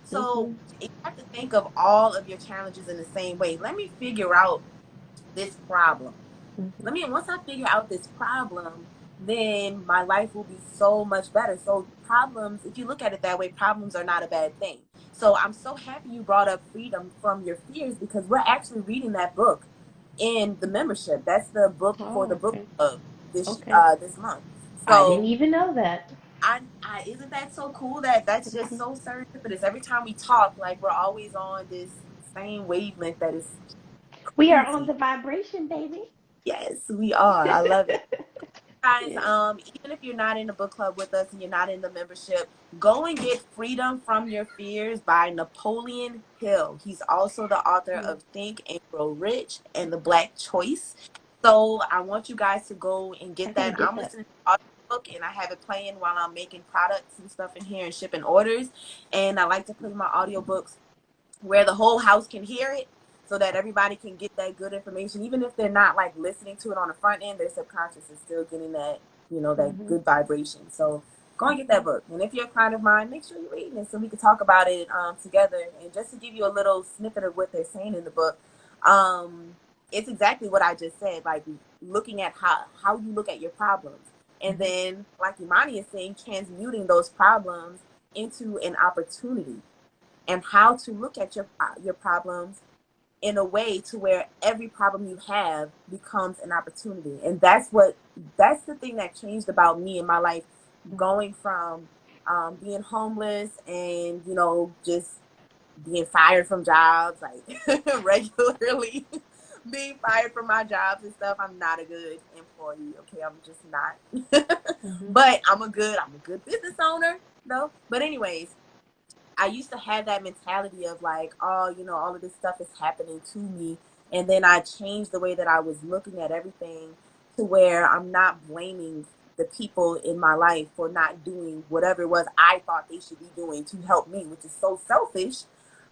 So Mhm. you have to think of all of your challenges in the same way. Let me figure out this problem. Mhm. Once I figure out this problem, then my life will be so much better. So problems, if you look at it that way, problems are not a bad thing. So I'm so happy you brought up freedom from your fears because we're actually reading that book in the membership. That's the book for the Oh, book okay. club Okay. this month. I didn't So even know that. I isn't that so cool that that's just Mhm. so serendipitous. Every time we talk, like we're always on this same wavelength that is We are on crazy. the vibration, baby. Yes, we are. I love it. Guys, Yeah. even if you're not in the book club with us and you're not in the membership, go and get Freedom from Your Fears by Napoleon Hill. He's also the author Mm. of Think and Grow Rich and The Black Choice. So I want you guys to go and I get gotta that. get I'm that. listening to the audiobook and I have it playing while I'm making products and stuff in here and shipping orders. And I like to play my audiobooks where the whole house can hear it so that everybody can get that good information. Even if they're not like listening to it on the front end, their subconscious is still getting that, that Mhm. good vibration. So go and get that Mhm. book. And if you're a client of mine, make sure you're reading it so we can talk about it together. And just to give you a little snippet of what they're saying in the book, it's exactly what I just said, like looking at how you look at your problems. And Mhm. then, like Imani is saying, transmuting those problems into an opportunity and how to look at your problems in a way to where every problem you have becomes an opportunity. And that's the thing that changed about me in my life, going from being homeless and just being fired from jobs like regularly, being fired from my jobs and stuff. I'm not a good employee. Okay, I'm just not. Mhm. But I'm a good business owner though. But anyways, I used to have that mentality of like, oh, all of this stuff is happening to me. And then I changed the way that I was looking at everything to where I'm not blaming the people in my life for not doing whatever it was I thought they should be doing to help me, which is so selfish.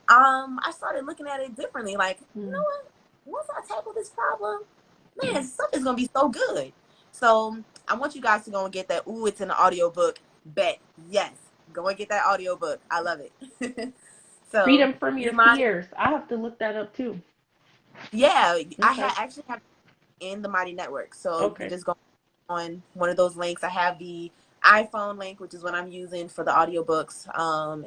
I started looking at it differently. Like, you know Mhm. what? Once I tackle this problem, man, stuff is gonna be so good. So I want you guys to go and get that. Ooh, it's in the audiobook. Bet. Yes. Go and get that audiobook. I love it. So Freedom from your Imani, fears. I have to look that up too. yeah, I Okay. actually have in the Mighty Network. So you can Okay. just go on one of those links. I have the iPhone link, which is what I'm using for the audiobooks.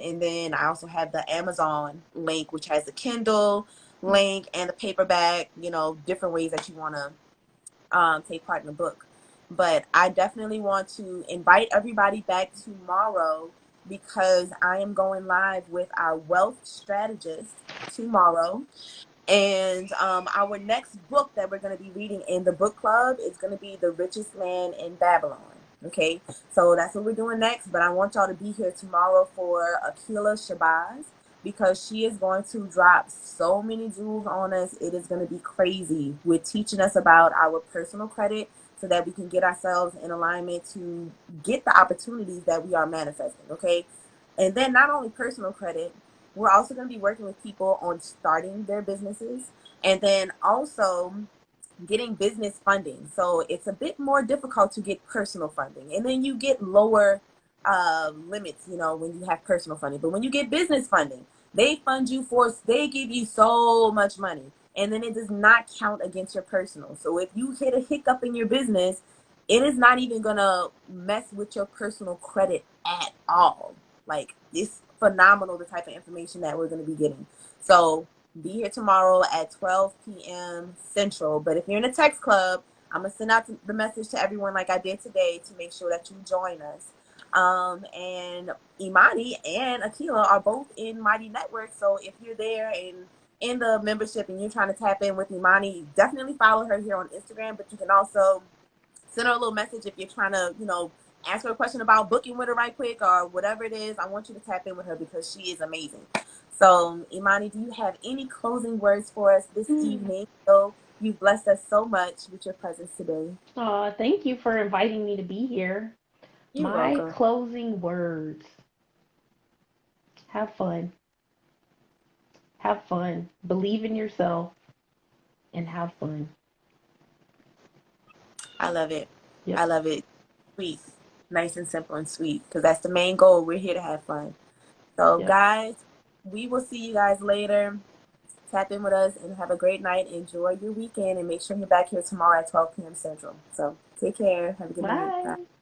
And then I also have the Amazon link, which has the Kindle link and the paperback, different ways that you want to take part in the book. But I definitely want to invite everybody back tomorrow because I am going live with our wealth strategist tomorrow. And our next book that we're going to be reading in the book club is going to be The Richest Man in Babylon. Okay, so that's what we're doing next. But I want y'all to be here tomorrow for Akila Shabazz because she is going to drop so many jewels on us. It is going to be crazy with teaching us about our personal credit so that we can get ourselves in alignment to get the opportunities that we are manifesting. Okay, and then not only personal credit, we're also going to be working with people on starting their businesses and then also getting business funding. So it's a bit more difficult to get personal funding. And then you get lower limits, when you have personal funding. But when you get business funding, they give you so much money. And then it does not count against your personal. So if you hit a hiccup in your business, it is not even going to mess with your personal credit at all. Like, it's phenomenal the type of information that we're going to be getting. So be here tomorrow at 12 p.m. Central. But if you're in a text club, I'm going to send out the message to everyone like I did today to make sure that you join us. And Imani and Akila are both in Mighty Network. So if you're there and in the membership and you're trying to tap in with Imani, definitely follow her here on Instagram. But you can also send her a little message if you're trying to, ask her a question about booking with her right quick or whatever it is. I want you to tap in with her because she is amazing. So, Imani, do you have any closing words for us this evening? So you've blessed us so much with your presence today. Thank you for inviting me to be here. You're My welcome. closing words. Have fun. Have fun. Believe in yourself and have fun. I love it. I Yep. love it. Sweet. Nice and simple and sweet because that's the main goal. We're here to have fun. So, Yep. guys, we will see you guys later. Tap in with us and have a great night. Enjoy your weekend and make sure you're back here tomorrow at 12 p.m. Central. So, take care. Have a good night. Bye. Bye.